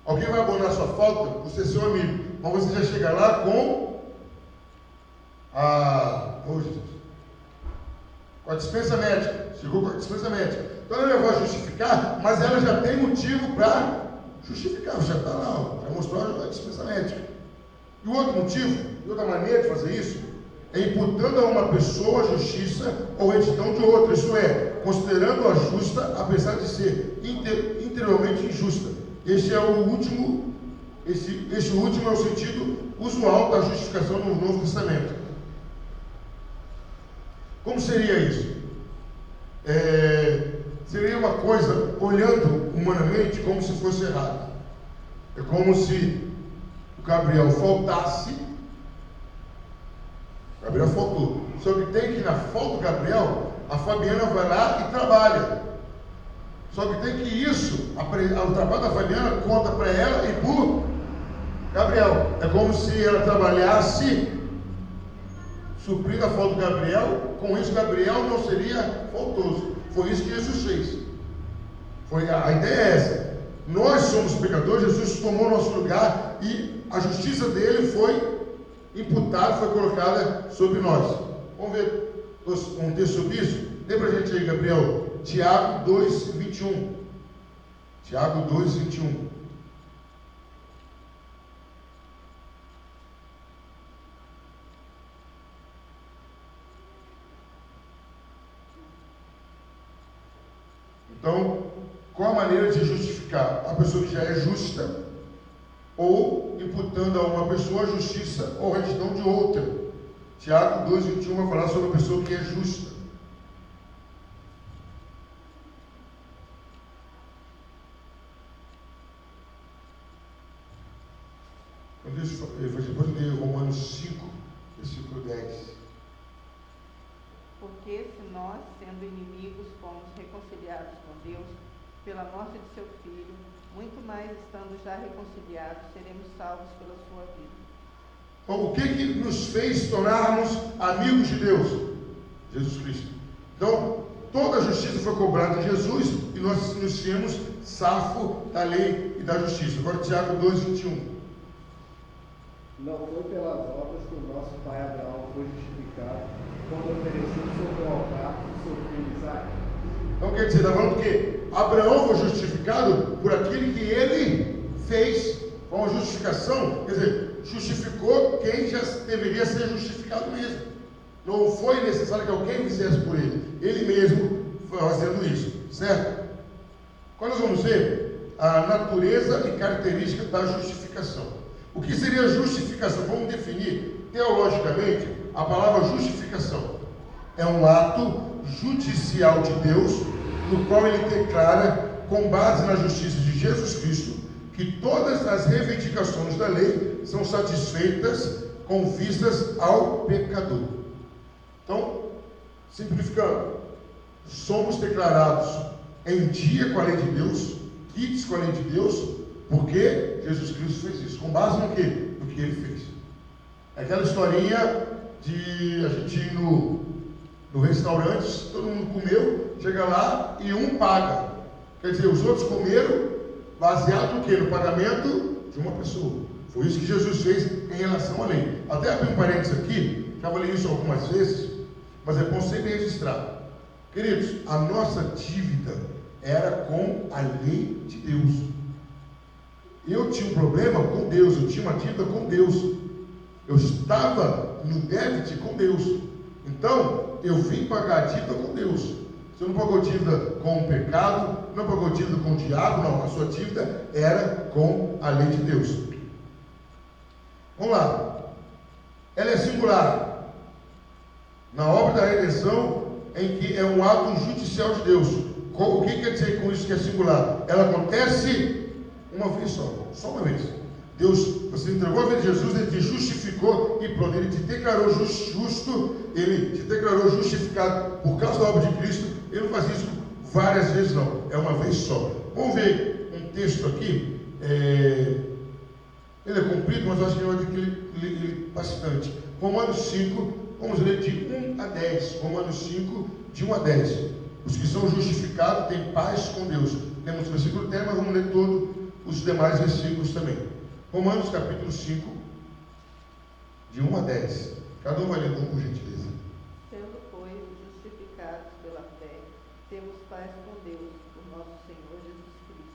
Alguém vai abonar sua falta, você é seu amigo, mas você já chega lá com a dispensa médica. Chegou com a dispensa médica. Então ela vai justificar, mas ela já tem motivo para justificar. Já está lá, já mostrou a dispensa médica. E o outro motivo, e outra maneira de fazer isso, é imputando a uma pessoa a justiça ou retidão de outra. Isso é, considerando-a justa, apesar de ser interiormente injusta. Esse último é o sentido usual da justificação no Novo Testamento. Como seria isso? Seria uma coisa, olhando humanamente, como se fosse errado. É como se o Gabriel faltasse. Gabriel faltou. Só que tem que, na falta do Gabriel, a Fabiana vai lá e trabalha. Só que tem que o trabalho da Fabiana conta para ela e para o Gabriel. É como se ela trabalhasse suprindo a falta do Gabriel, com isso Gabriel não seria faltoso. Foi isso que Jesus fez. A ideia é essa. Nós somos pecadores, Jesus tomou nosso lugar e a justiça dele foi imputada, foi colocada sobre nós. Vamos ver um texto sobre isso? Lê pra gente aí, Gabriel. Tiago 2, 21. Tiago 2, 21. Então, qual a maneira de justificar? A pessoa que já é justa, ou imputando a uma pessoa a justiça ou retidão de outra. Tiago 2, 21 vai falar sobre a pessoa que é justa. Depois ler Romanos 5, versículo 10. Porque se nós, sendo inimigos, fomos reconciliados com Deus pela morte de seu Filho, Muito mais estando já reconciliados, seremos salvos pela sua vida. Então, o que nos fez tornarmos amigos de Deus? Jesus Cristo. Então, toda a justiça foi cobrada de Jesus e nós nos tínhamos safo da lei e da justiça. Agora, Tiago 2:21. Não foi pelas obras que o nosso pai Abraão foi justificado quando ofereceu sobre o altar o seu filho Isaque. Então, quer dizer, está falando que Abraão foi justificado por aquilo que ele fez, com a justificação, quer dizer, justificou quem já deveria ser justificado mesmo. Não foi necessário que alguém fizesse por ele mesmo foi fazendo isso, certo? Agora nós vamos ver a natureza e característica da justificação. O que seria justificação? Vamos definir teologicamente a palavra justificação. É um ato judicial de Deus, no qual ele declara, com base na justiça de Jesus Cristo, que todas as reivindicações da lei são satisfeitas com vistas ao pecador. Então, simplificando, somos declarados em dia com a lei de Deus, quites com a lei de Deus, porque Jesus Cristo fez isso. Com base no quê? No que ele fez. É aquela historinha de a gente ir no restaurante, todo mundo comeu, chega lá e um paga. Quer dizer, os outros comeram baseado no quê? No pagamento de uma pessoa. Foi isso que Jesus fez em relação à lei. Até abrir um parênteses aqui, já falei isso algumas vezes, mas é bom sempre registrar. Queridos, a nossa dívida era com a lei de Deus. Eu tinha um problema com Deus, eu tinha uma dívida com Deus. Eu estava no débito com Deus. Então, eu vim pagar a dívida com Deus. Você não pagou dívida com o pecado, não pagou dívida com o diabo, não. A sua dívida era com a lei de Deus. Vamos lá. Ela é singular. Na obra da redenção, em que é um ato judicial de Deus. O que quer dizer com isso que é singular? Ela acontece uma vez só uma vez. Deus, você entregou a vida de Jesus, ele te justificou e pronto, ele te declarou justo, ele te declarou justificado por causa da obra de Cristo. Ele não faz isso várias vezes, não, é uma vez só. Vamos ver um texto aqui, ele é comprido, mas eu acho que ele vai ter que ler bastante. Romanos 5, vamos ler de 1 a 10. Romanos 5, de 1 a 10. Os que são justificados têm paz com Deus. Temos o versículo inteiro, mas vamos ler todos os demais versículos também. Romanos capítulo 5, de 1 a 10. Cada um vai ler por gentileza. Sendo, pois, justificados pela fé, temos paz com Deus, por nosso Senhor Jesus Cristo.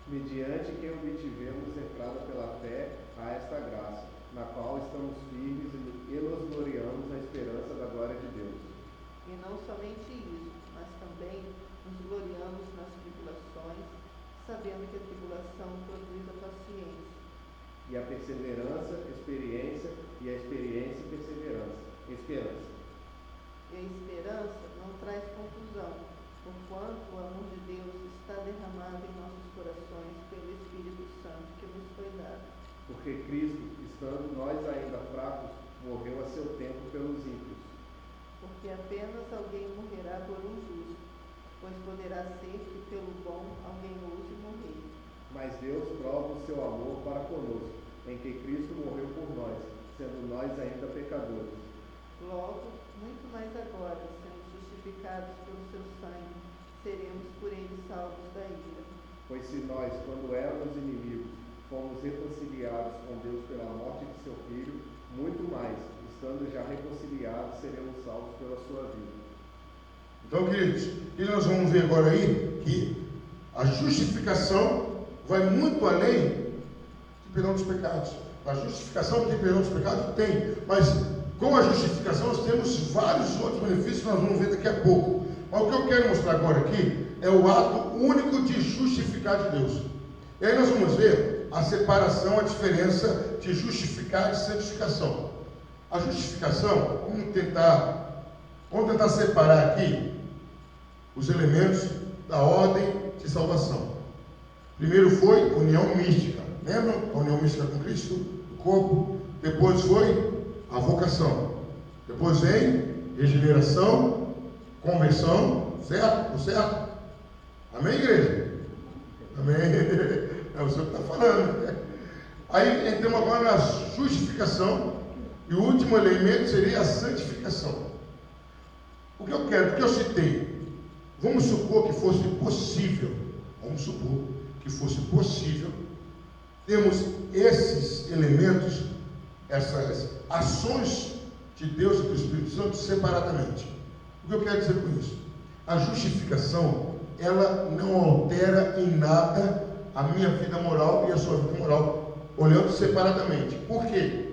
Mediante quem obtivemos entrada pela fé a esta graça, na qual estamos firmes e nos gloriamos na esperança da glória de Deus. E não somente isso, mas também nos gloriamos nas tribulações, sabendo que a tribulação produz a paciência. E a perseverança, experiência, e a experiência, perseverança, esperança. E a esperança não traz confusão, porquanto o amor de Deus está derramado em nossos corações pelo Espírito Santo que nos foi dado. Porque Cristo, estando nós ainda fracos, morreu a seu tempo pelos ímpios. Porque apenas alguém morrerá por um justo, pois poderá ser que pelo bom alguém ouse morrer. Mas Deus prova o seu amor para conosco, em que Cristo morreu por nós, sendo nós ainda pecadores. Logo, muito mais agora, sendo justificados pelo seu sangue, seremos por ele salvos da ira. Pois se nós, quando éramos inimigos, fomos reconciliados com Deus pela morte de seu Filho, muito mais, estando já reconciliados, seremos salvos pela sua vida. Então, queridos, o que nós vamos ver agora aí? Que a justificação vai muito além do perdão dos pecados. A justificação tem perdão dos pecados? Tem, mas com a justificação nós temos vários outros benefícios que nós vamos ver daqui a pouco. Mas o que eu quero mostrar agora aqui é o ato único de justificar de Deus. E aí nós vamos ver a separação, a diferença de justificar e santificação. A justificação, vamos tentar separar aqui os elementos da ordem de salvação. Primeiro foi união mística, lembram? A união mística com Cristo, o corpo. Depois foi a vocação. Depois vem regeneração, conversão, certo? Certo? Amém, igreja? Amém? É o Senhor que está falando. Aí entramos agora na justificação. E o último elemento seria a santificação. O que eu quero, porque eu citei, vamos supor que fosse possível, temos esses elementos, essas ações de Deus e do Espírito Santo separadamente. O que eu quero dizer com isso? A justificação, ela não altera em nada a minha vida moral e a sua vida moral, olhando separadamente. Por quê?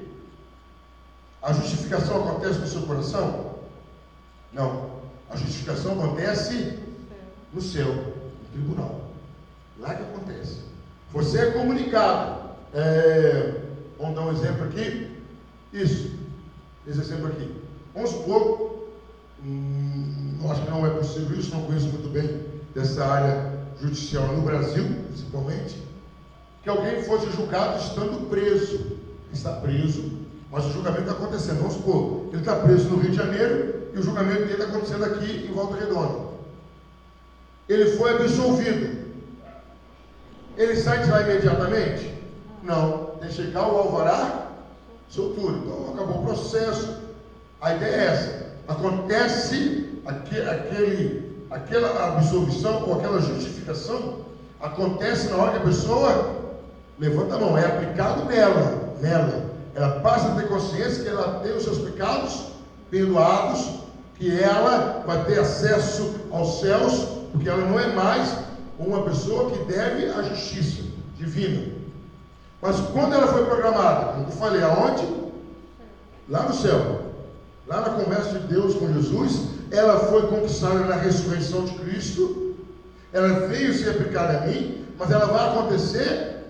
A justificação acontece no seu coração? Não. A justificação acontece no céu, no tribunal. Lá que acontece. Você é comunicado. Vamos dar um exemplo aqui. Isso. Esse exemplo aqui. Vamos supor, eu acho que não é possível isso, não conheço muito bem dessa área judicial no Brasil, principalmente, que alguém fosse julgado estando preso. Está preso. Mas o julgamento está acontecendo. Vamos supor, ele está preso no Rio de Janeiro e o julgamento dele está acontecendo aqui em Volta Redonda. Ele foi absolvido. Ele sai de lá imediatamente? Não. Tem que chegar o alvará, soltura. Então acabou o processo. A ideia é essa. Acontece aquela absolvição ou aquela justificação, acontece na hora que a pessoa levanta a mão. É aplicado nela. Ela passa a ter consciência que ela tem os seus pecados perdoados, que ela vai ter acesso aos céus, porque ela não é mais uma pessoa que deve a justiça divina. Mas quando ela foi programada, como eu falei, aonde? Lá no céu. Lá na conversa de Deus com Jesus, ela foi conquistada na ressurreição de Cristo, ela veio ser aplicada a mim, mas ela vai acontecer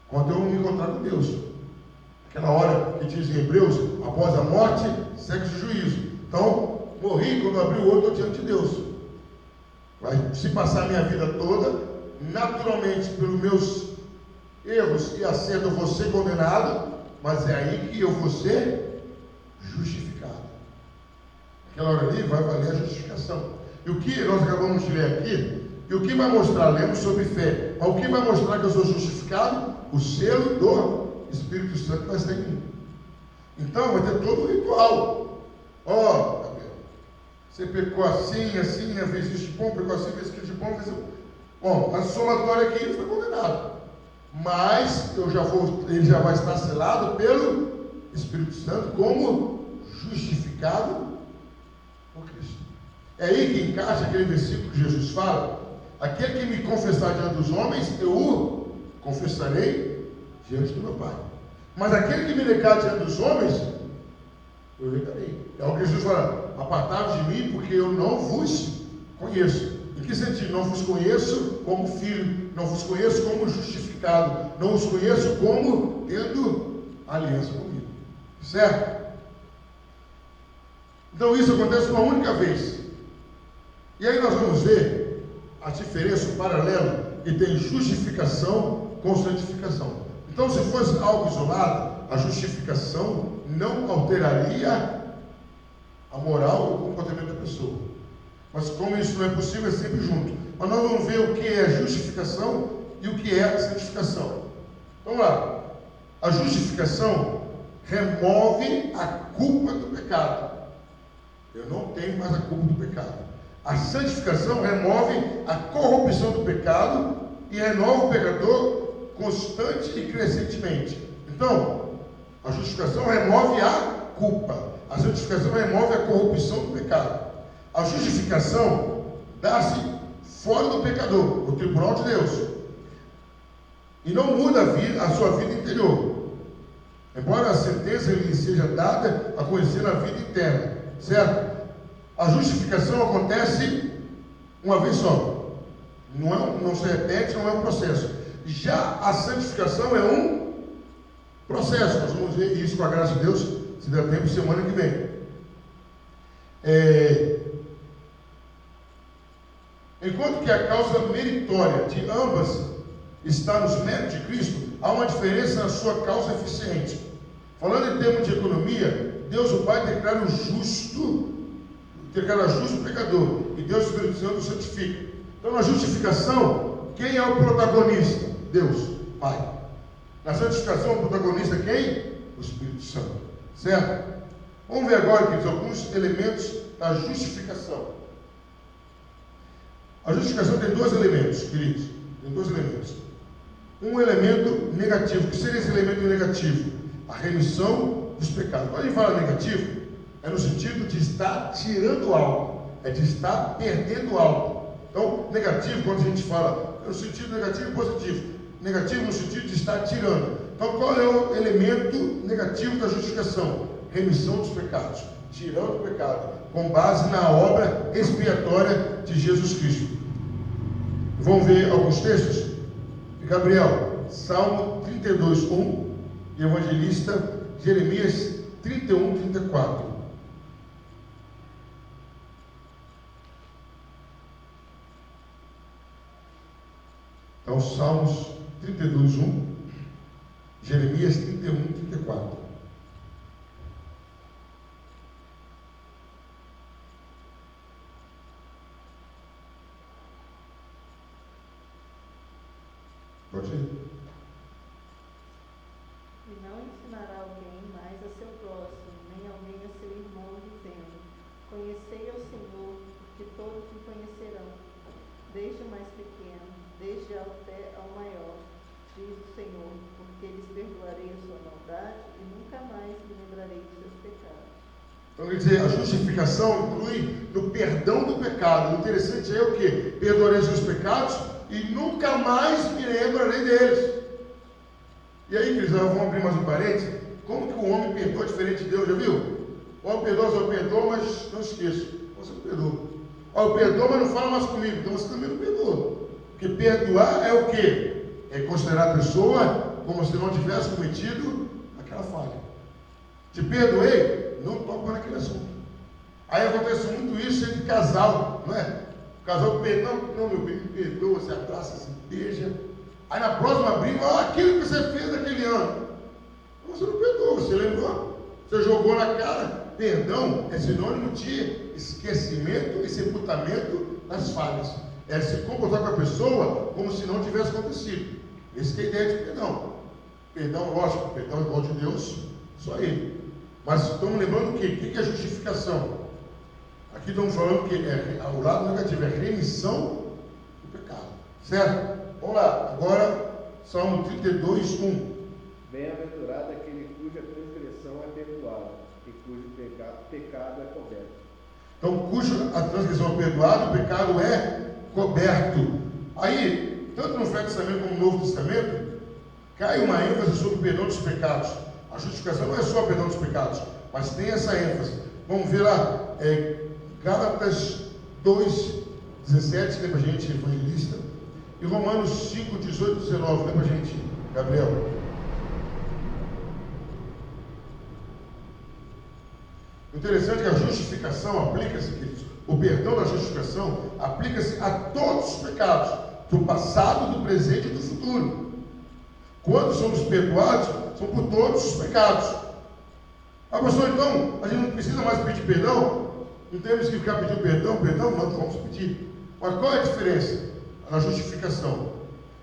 quando eu me encontrar com Deus. Aquela hora que diz em Hebreus, após a morte, segue-se o juízo. Então, morri, quando eu abri o olho, estou diante de Deus. Vai se passar a minha vida toda, naturalmente, pelos meus erros e acertos, eu vou ser condenado, mas é aí que eu vou ser justificado. Aquela hora ali vai valer a justificação. E o que nós acabamos de ler aqui, e o que vai mostrar, lemos sobre fé, mas o que vai mostrar que eu sou justificado? O selo do Espírito Santo vai estar em mim. Então vai ter todo o ritual. Gabriel, você pecou assim, fez isso de bom, pecou assim, fez aquilo de bom, fez... Bom, a somatória aqui ele foi condenado. Mas ele já vai estar selado pelo Espírito Santo como justificado por Cristo. É aí que encaixa aquele versículo que Jesus fala: aquele que me confessar diante dos homens, eu o confessarei diante do meu Pai. Mas aquele que me negar diante dos homens, eu negarei. É o que Jesus fala: apartai-vos de mim, porque eu não vos conheço. Em que sentido? Não vos conheço como filho, não vos conheço como justificado, não vos conheço como tendo aliança comigo. Certo? Então isso acontece uma única vez. E aí nós vamos ver a diferença, o paralelo que tem justificação com santificação. Então, se fosse algo isolado, a justificação não alteraria a moral e o comportamento da pessoa. Mas como isso não é possível, é sempre junto. Mas nós vamos ver o que é justificação e o que é santificação. Vamos lá. A justificação remove a culpa do pecado. Eu não tenho mais a culpa do pecado. A santificação remove a corrupção do pecado e renova o pecador constante e crescentemente. Então, a justificação remove a culpa. A santificação remove a corrupção do pecado. A justificação dá-se fora do pecador, no tribunal de Deus. E não muda a sua vida interior. Embora a sentença lhe seja dada a conhecer a vida eterna. Certo? A justificação acontece uma vez só. Não se repete, não é um processo. Já a santificação é um processo. Nós vamos ver isso com a graça de Deus, se der tempo, semana que vem. Enquanto que a causa meritória de ambas está nos méritos de Cristo, há uma diferença na sua causa eficiente. Falando em termos de economia, Deus o Pai declara justo o pecador, e Deus o Espírito Santo o santifica. Então, na justificação, quem é o protagonista? Deus, Pai. Na santificação, o protagonista é quem? O Espírito Santo. Certo? Vamos ver agora, queridos, alguns elementos da justificação. A justificação tem dois elementos, queridos. Tem dois elementos. Um elemento negativo. O que seria esse elemento negativo? A remissão dos pecados. Quando a gente fala negativo, é no sentido de estar tirando algo. É de estar perdendo algo. Então, negativo, quando a gente fala, é no sentido negativo e positivo. Negativo no sentido de estar tirando. Então, qual é o elemento negativo da justificação? Remissão dos pecados. Tirando o pecado. Com base na obra expiatória de Jesus Cristo. Vamos ver alguns textos? Gabriel, Salmo 32, 1. E evangelista Jeremias 31, 34. Então, Salmos 32, 1. Jeremias 31, 34. Pode ir. E não ensinará alguém mais a seu próximo, nem alguém a seu irmão, dizendo: Conhecei ao Senhor, porque todos me conhecerão, desde o mais pequeno, desde até ao maior, diz o Senhor, porque lhes perdoarei a sua maldade e nunca mais me lembrarei dos seus pecados. Então, quer dizer, a justificação inclui no perdão do pecado. O interessante é o quê? Perdoarei os seus pecados e nunca mais me lembrarei deles. E aí, queridos, vamos abrir mais um parênteses. Como que o homem perdoa diferente de Deus, já viu? O homem perdoa, só perdoa, mas não esqueço. Você não perdoa. Eu perdoo, mas não fala mais comigo. Então você também não perdoa. Porque perdoar é o quê? É considerar a pessoa como se não tivesse cometido aquela falha. Te perdoei, não toco naquele assunto. Aí acontece muito isso entre casal, não é? O casal perdoa, não, meu bem, me perdoa, se abraça, se beija. Aí na próxima briga, olha aquilo que você fez naquele ano. Você não perdoou, você lembrou? Você jogou na cara. Perdão é sinônimo de esquecimento e sepultamento das falhas. É se comportar com a pessoa como se não tivesse acontecido. Essa é a ideia de perdão. Perdão, lógico, perdão igual de Deus, só Ele. Mas estamos lembrando o quê? O que é justificação? Aqui estamos falando que o lado negativo é remissão do pecado. Certo? Vamos lá, agora, Salmo 32, 1. Bem-aventurado aquele cuja transgressão é perdoada e cujo pecado é coberto. Então, cuja a transgressão é perdoada, o pecado é coberto. Aí, tanto no Velho Testamento como no Novo Testamento, cai uma ênfase sobre o perdão dos pecados. A justificação não é só o perdão dos pecados, mas tem essa ênfase. Vamos ver lá, Gálatas 2, 17, lembra a gente, evangelista? E Romanos 5, 18, 19, lembra a gente, Gabriel? O interessante é que a justificação aplica-se, queridos, o perdão da justificação aplica-se a todos os pecados, do passado, do presente e do futuro. Quando somos perdoados, são por todos os pecados. Ah, pastor, então, a gente não precisa mais pedir perdão? Não temos que ficar pedindo perdão? Perdão, não, vamos pedir. Mas qual é a diferença na justificação?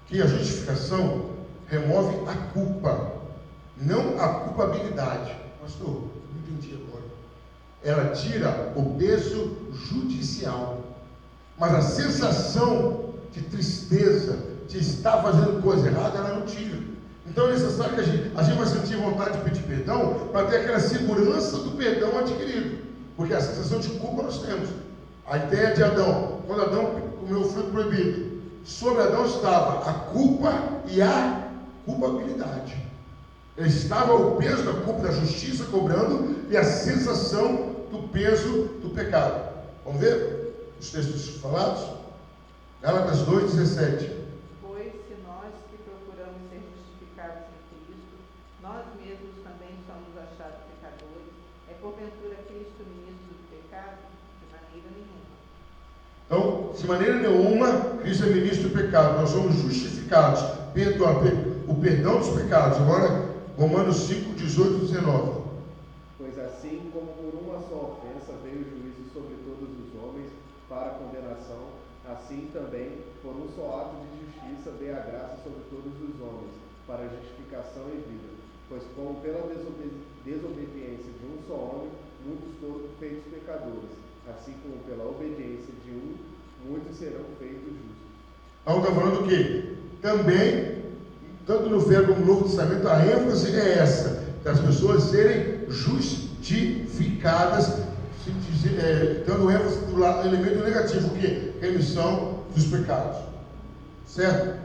Que a justificação remove a culpa, não a culpabilidade. Pastor, não entendi agora. Ela tira o peso judicial, mas a sensação de tristeza, de estar fazendo coisa errada, ela não tira. Então é necessário que a gente vai sentir vontade de pedir perdão para ter aquela segurança do perdão adquirido, porque a sensação de culpa nós temos. A ideia de Adão, quando Adão comeu o fruto proibido, sobre Adão estava a culpa e a culpabilidade. Ele estava o peso da culpa, da justiça cobrando e a sensação do peso do pecado. Vamos ver os textos falados? Gálatas 2, 17. Pois se nós que procuramos ser justificados em Cristo, nós mesmos também somos achados pecadores, é porventura Cristo ministro do pecado? De maneira nenhuma. Então, de maneira nenhuma, Cristo é ministro do pecado. Nós somos justificados. O perdão dos pecados. Agora, Romanos 5, 18 e 19. Pois assim como por uma só ofensa veio o juízo sobre todos os homens para a condenação, Assim também, por um só ato de justiça, veio a graça sobre todos os homens, para justificação e vida. Pois como pela desobediência de um só homem, muitos foram feitos pecadores, assim como pela obediência de um, muitos serão feitos justos. Então está falando o quê? Também, tanto no Velho como no Novo Testamento, a ênfase é essa, das pessoas serem justificadas, dando ênfase do elemento negativo, o quê? Remissão dos pecados. Certo?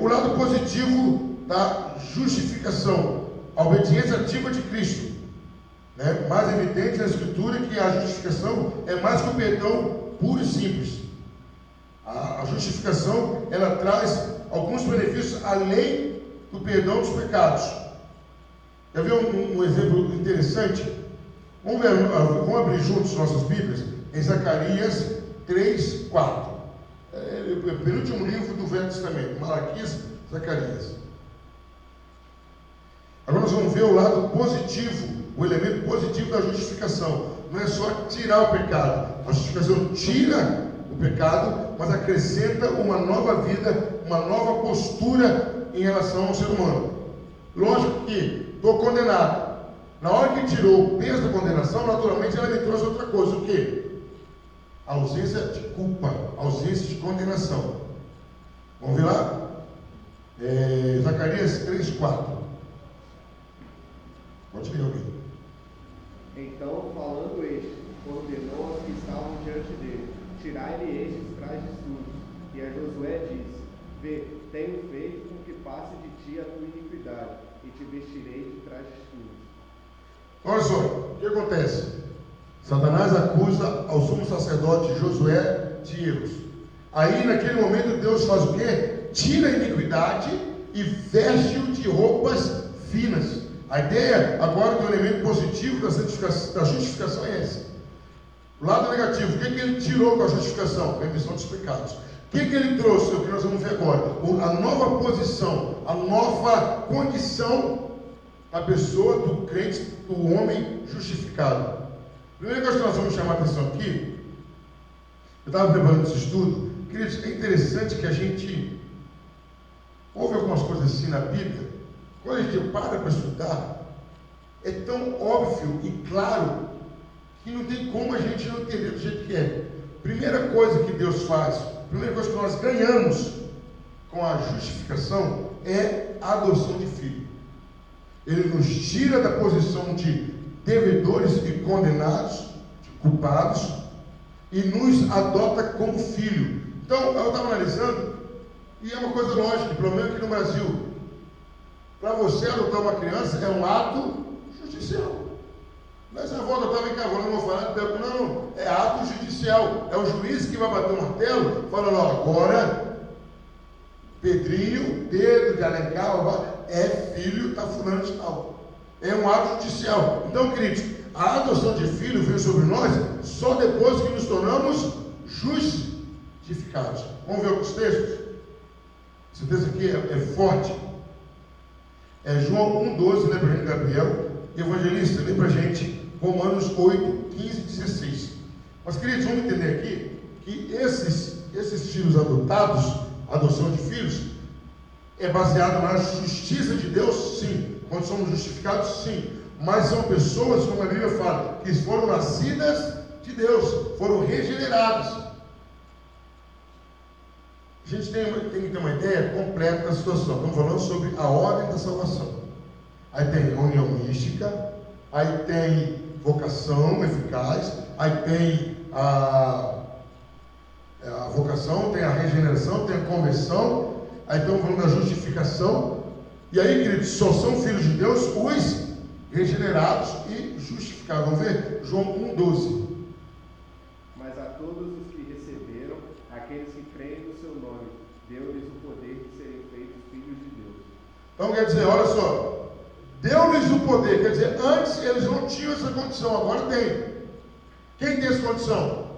O lado positivo da justificação, a obediência ativa de Cristo. Né? Mais evidente na Escritura que a justificação é mais que o perdão puro e simples. A justificação, ela traz alguns benefícios além do perdão dos pecados. Quer ver um exemplo interessante? Vamos abrir juntos nossas Bíblias em Zacarias 3, 4. É o penúltimo livro do Velho Testamento, Malaquias, Zacarias. Agora nós vamos ver o lado positivo, o elemento positivo da justificação. Não é só tirar o pecado. A justificação tira o pecado, mas acrescenta uma nova vida, uma nova postura em relação ao ser humano. Lógico que estou condenado. Na hora que tirou o peso da condenação, naturalmente ela me trouxe outra coisa. O quê? A ausência de culpa, a ausência de condenação. Vamos ver lá? Zacarias 3, 4. Pode ler alguém. Então, falando este, ordenou aos que estavam diante dele: tirai-lhe estes trajes sujos. E a Josué disse: vê, tenho feito com que passe de ti a tua iniquidade, e te vestirei de trajes sujos. Olha só, o que acontece? Satanás acusa ao sumo sacerdote Josué de erros. Aí, naquele momento, Deus faz o quê? Tira a iniquidade e veste-o de roupas finas. A ideia agora do elemento positivo da justificação é esse. O lado negativo, o que ele tirou com a justificação? A remissão dos pecados. O que ele trouxe? É o que nós vamos ver agora. A nova posição, a nova condição da pessoa, do crente, do homem justificado. A primeira coisa que nós vamos chamar a atenção aqui, eu estava preparando esse estudo, queridos, é interessante que a gente ouve algumas coisas assim na Bíblia. Quando a gente para estudar, é tão óbvio e claro que não tem como a gente não entender do jeito que é. Primeira coisa que Deus faz, primeira coisa que nós ganhamos com a justificação é a adoção de filho. Ele nos tira da posição de devedores e condenados, de culpados, e nos adota como filho. Então, eu estava analisando, e é uma coisa lógica, pelo menos aqui no Brasil. Para você adotar uma criança é um ato judicial. Nessa volta eu estava encavando, não vou falar, não, é ato judicial. É o juiz que vai bater o martelo, falando, agora, Pedrinho, Pedro de Alencar, é filho da fulana de tal. É um ato judicial. Então, queridos, a adoção de filho vem sobre nós só depois que nos tornamos justificados. Vamos ver alguns textos? Esse texto aqui é forte. João 1,12, lê para a gente, Gabriel. Evangelista, lê para a gente Romanos 8, 15 e 16. Mas, queridos, vamos entender aqui que esses filhos adotados, adoção de filhos, é baseado na justiça de Deus, sim. Quando somos justificados, sim. Mas são pessoas, como a Bíblia fala, que foram nascidas de Deus, foram regeneradas. A gente tem que ter uma ideia completa da situação. Estamos falando sobre a ordem da salvação. Aí tem união mística, aí tem vocação eficaz, aí tem a vocação, tem a regeneração, tem a conversão, aí estamos falando da justificação. E aí, queridos, só são filhos de Deus os regenerados e justificados. Vamos ver? João 1,12. Mas a todos os que receberam, aqueles que creem no seu nome, deu-lhes o poder de serem feitos filhos de Deus. Então quer dizer, olha só, deu-lhes o poder, quer dizer, antes eles não tinham essa condição, agora tem. Quem tem essa condição?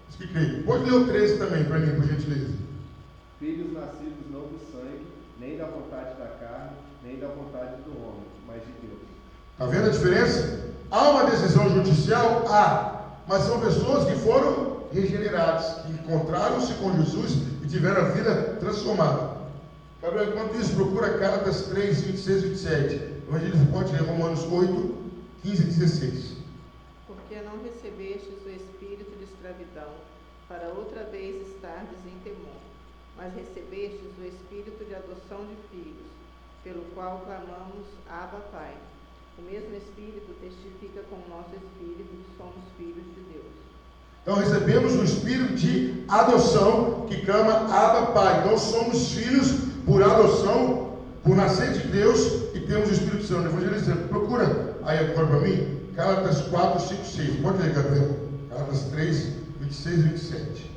Expliquei. Pode ler o 13 também para mim, por gentileza. Filhos nascidos não do sangue, nem da vontade da carne, nem da vontade do homem, mas de Deus. Está vendo a diferença? Há uma decisão judicial? Há. Mas são pessoas que foram regenerados, que encontraram-se com Jesus e tiveram a vida transformada. Gabriel, enquanto isso, procura Gálatas 3, 26 e 27. O evangelista pode ler Romanos 8, 15 e 16. Porque não recebestes o espírito de escravidão, para outra vez estardes em temor, mas recebestes o espírito de adoção de filhos, pelo qual clamamos, Abba, Pai. O mesmo Espírito testifica com o nosso espírito que somos filhos de Deus. Então recebemos o espírito de adoção que clama Abba, Pai. Então somos filhos por adoção, por nascer de Deus, e temos o Espírito Santo. O evangelista, procura aí agora para mim, Gálatas 4, 5, 6. Pode ler, Gabriel. Gálatas 3, 26 e 27.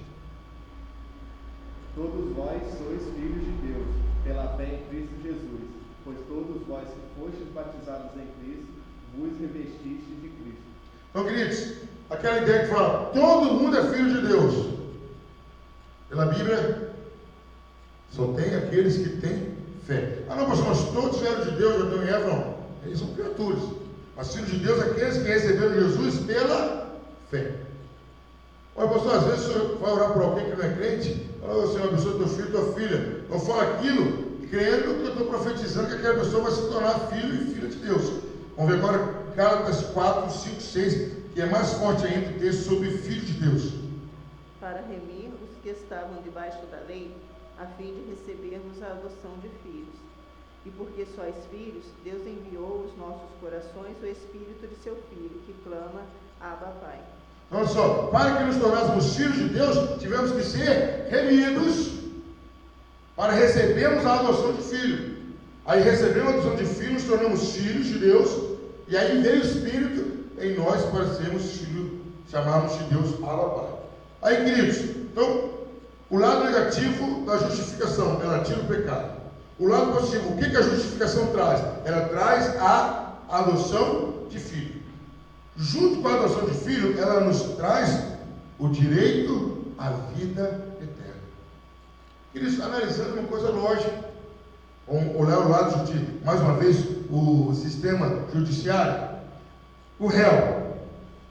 Todos vós sois filhos de Deus, pela fé em Cristo Jesus, pois todos vós que fostes batizados em Cristo, vos revestistes de Cristo. Então, queridos, aquela ideia que fala, todo mundo é filho de Deus. Pela Bíblia, só tem aqueles que têm fé. Ah não, pastor, mas todos vieram de Deus, Adão e Eva, não. Eles são criaturas. Mas filhos de Deus, aqueles que receberam Jesus pela fé. Olha, pastor, às vezes o senhor vai orar por alguém que não é crente, fala, Senhor, abençoa teu filho, tua filha. Eu falo aquilo, crendo que eu estou profetizando que aquela pessoa vai se tornar filho e filha de Deus. Vamos ver agora Gálatas 4, 5, 6, que é mais forte ainda o texto sobre filho de Deus. Para remir os que estavam debaixo da lei, a fim de recebermos a adoção de filhos. E porque sois filhos, Deus enviou aos nossos corações o Espírito de seu Filho, que clama, Abba, Pai. Então, olha só, para que nos tornássemos filhos de Deus, tivemos que ser remidos para recebermos a adoção de filho. Aí recebemos a adoção de filho, nos tornamos filhos de Deus, e aí veio o Espírito em nós para sermos filhos, chamarmos de Deus Abba, Pai. Aí, queridos, então, o lado negativo da justificação, ela tira o pecado. O lado positivo, o que a justificação traz? Ela traz a adoção de filho. Junto com a adoção de filho, ela nos traz o direito à vida eterna. Queridos, analisando uma coisa lógica, vamos olhar o lado de, mais uma vez, o sistema judiciário. O réu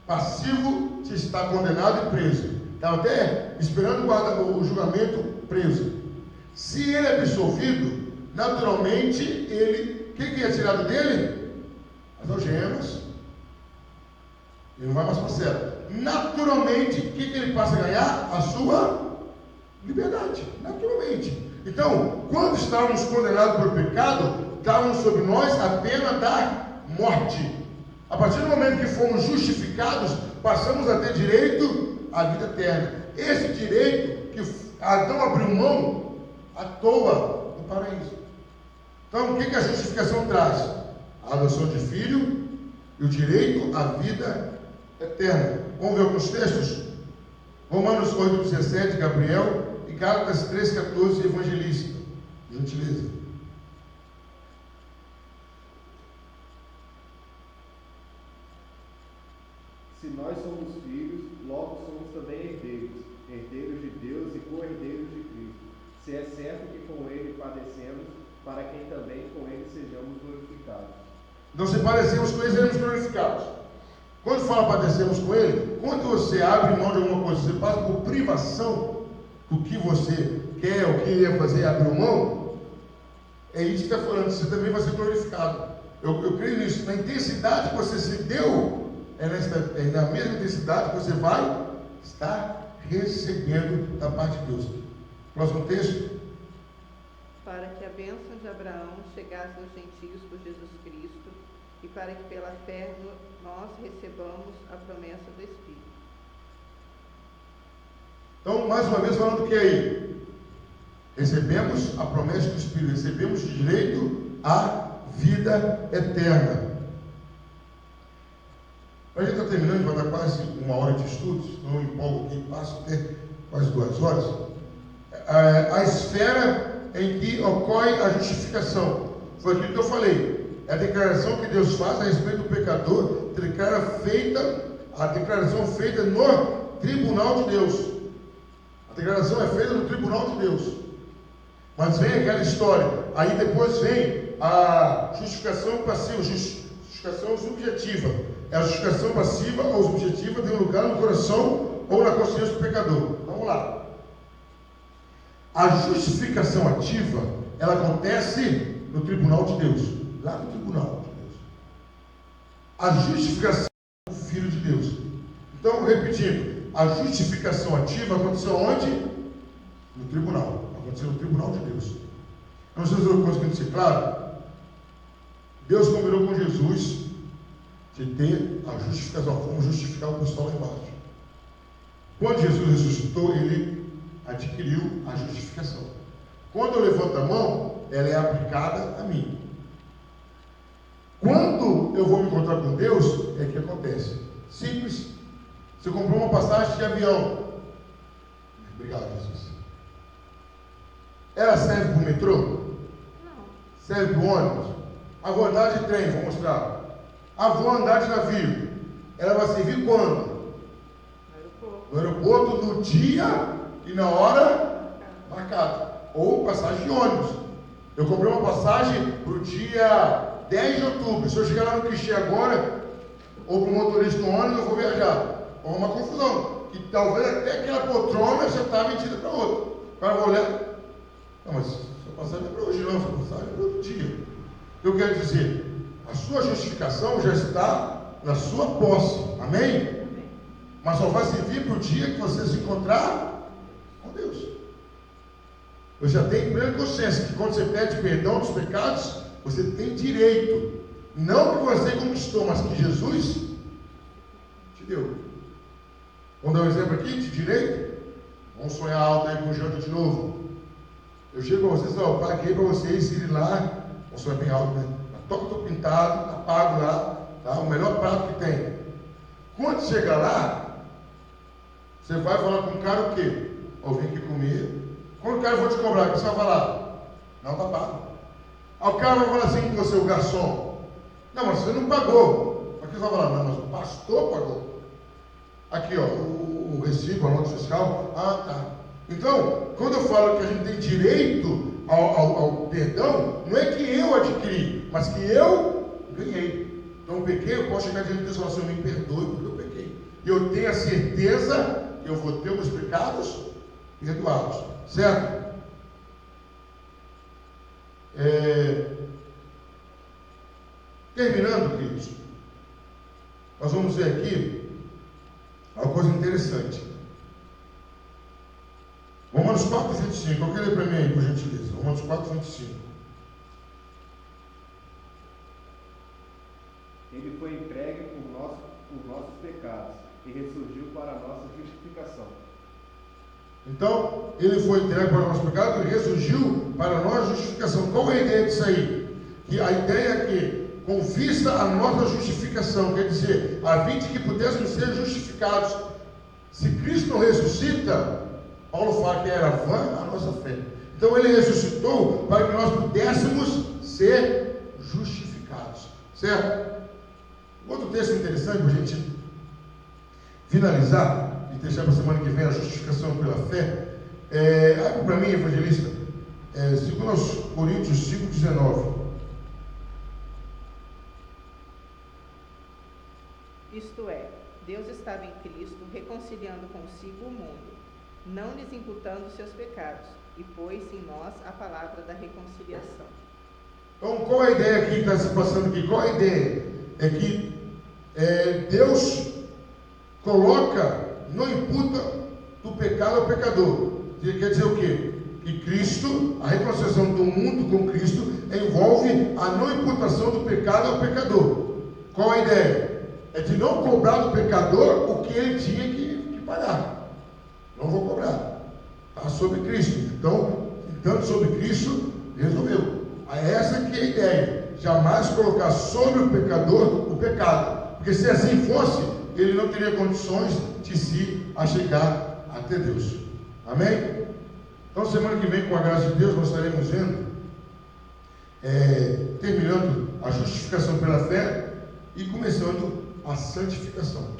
passivo está condenado e preso. Estava até esperando o julgamento preso. Se ele é absolvido, naturalmente, o que é tirado dele? As algemas. Ele não vai mais para a cela. Naturalmente, o que ele passa a ganhar? A sua liberdade. Naturalmente. Então, quando estávamos condenados pelo pecado, estávamos sobre nós a pena da morte. A partir do momento que fomos justificados, passamos a ter direito à vida eterna. Esse direito que Adão abriu mão à toa do paraíso. Então, o que a justificação traz? A adoção de filho e o direito à vida eterna. Vamos ver alguns textos? Romanos 8, 17, Gabriel, e Gálatas 3, 14, Evangelista. Gentileza. Se nós somos filhos, logo somos também herdeiros, herdeiros de Deus e co-herdeiros de Cristo. Se é certo que com Ele padecemos, para que também com Ele sejamos glorificados. Então, se padecemos com Ele, seremos glorificados. Quando fala padecemos com Ele, quando você abre mão de alguma coisa, você passa por privação do que você quer, o que ia fazer, abriu mão, é isso que está falando, você também vai ser glorificado. Eu creio nisso, na intensidade que você se deu, é na mesma intensidade que você vai estar recebendo da parte de Deus. Próximo texto. Para que a bênção de Abraão chegasse aos gentios por Jesus Cristo, e para que pela fé nós recebamos a promessa do Espírito. Então, mais uma vez falando do que aí? Recebemos a promessa do Espírito, recebemos direito à vida eterna. A gente está terminando, vai dar quase uma hora de estudos, não empolgo aqui, passo até quase 2 horas. A esfera em que ocorre a justificação, foi aquilo que eu falei, é a declaração que Deus faz a respeito do pecador, a declaração feita no tribunal de Deus. A declaração é feita no tribunal de Deus. Mas vem aquela história, aí depois vem a justificação passiva, justificação subjetiva. A justificação passiva ou subjetiva tem lugar no coração ou na consciência do pecador. Vamos lá. A justificação ativa, ela acontece no tribunal de Deus. Lá no tribunal de Deus. A justificação do Filho de Deus. Então, repetindo, a justificação ativa aconteceu onde? No tribunal. Aconteceu no tribunal de Deus. Não sei se eu consigo dizer claro. Deus combinou com Jesus de ter a justificação. Vamos justificar o pessoal lá embaixo. Quando Jesus ressuscitou, ele adquiriu a justificação. Quando eu levanto a mão, ela é aplicada a mim. Quando eu vou me encontrar com Deus, é que acontece. Simples. Você comprou uma passagem de avião. Obrigado, Jesus. Ela serve para o metrô? Não. Serve para o ônibus? A vou andar de trem, vou mostrar. A vou andar de navio. Ela vai servir quando? No aeroporto, no dia e na hora marcada. Ou passagem de ônibus. Eu comprei uma passagem para o dia 10 de outubro. Se eu chegar lá no clichê agora, ou para o motorista no ônibus, eu vou viajar. Ou uma confusão. Que talvez até aquela poltrona já está vendida para outro. O cara vai olhar. Não, mas sua passagem é para hoje não, sua passagem é para outro dia. Eu quero dizer, a sua justificação já está na sua posse. Amém? Mas só vai servir para o dia que você se encontrar com Deus. Eu já tenho plena consciência que quando você pede perdão dos pecados, você tem direito. Não que você conquistou, mas que Jesus te deu. Vamos dar um exemplo aqui de direito? Vamos sonhar alto aí com janta de novo. Eu chego para vocês, eu paguei para vocês irem lá. Vamos sonhar bem alto, né? Toca estou pintado, está pago lá, tá? O melhor prato que tem. Quando chegar lá, você vai falar com o cara o quê? Eu vim aqui comer. Quando o cara for te cobrar, o que você vai falar? Não, está pago. Aí o cara vai falar assim com você, o garçom. Não, mas você não pagou. Aqui você vai falar, não, mas o pastor pagou. Aqui, ó, o recibo, a nota fiscal. Ah, tá. Então, quando eu falo que a gente tem direito ao perdão, não é que eu adquiri, mas que eu ganhei. Então, eu pequei, eu posso chegar diante de Deus e falar assim, me perdoe porque eu pequei. E eu tenho a certeza que eu vou ter os meus pecados perdoados. Certo? Terminando, queridos, nós vamos ver aqui uma coisa interessante. Romanos 4, 25. Eu quero ler para mim aí, por gentileza. Romanos 4, 25. Ele foi entregue por nossos pecados e ressurgiu para a nossa justificação. Então, ele foi entregue para o nosso pecado e ressurgiu para a nossa justificação. Qual é a ideia disso aí? Que a ideia é que, com vista à nossa justificação, quer dizer, a fim de que pudéssemos ser justificados. Se Cristo não ressuscita, Paulo fala que era vã a nossa fé. Então ele ressuscitou para que nós pudéssemos ser justificados. Certo? Outro texto interessante para a gente finalizar e deixar para a semana que vem a justificação pela fé. Abre para mim, evangelista, 2 Coríntios 5,19. Isto é, Deus estava em Cristo reconciliando consigo o mundo, não lhes imputando seus pecados, e pôs em nós a palavra da reconciliação. Então, qual é a ideia aqui que está se passando aqui? Qual é a ideia? É que Deus coloca, não imputa do pecado ao pecador. Quer dizer o quê? Que Cristo, a reconciliação do mundo com Cristo, envolve a não imputação do pecado ao pecador. Qual é a ideia? É de não cobrar do pecador o que ele tinha que pagar. Não vou cobrar. Está sobre Cristo. Então, sobre Cristo, resolveu. Essa que é a ideia. Jamais colocar sobre o pecador o pecado. Porque se assim fosse, ele não teria condições de se achegar até Deus. Amém? Então, semana que vem, com a graça de Deus, nós estaremos vendo, terminando a justificação pela fé e começando a santificação.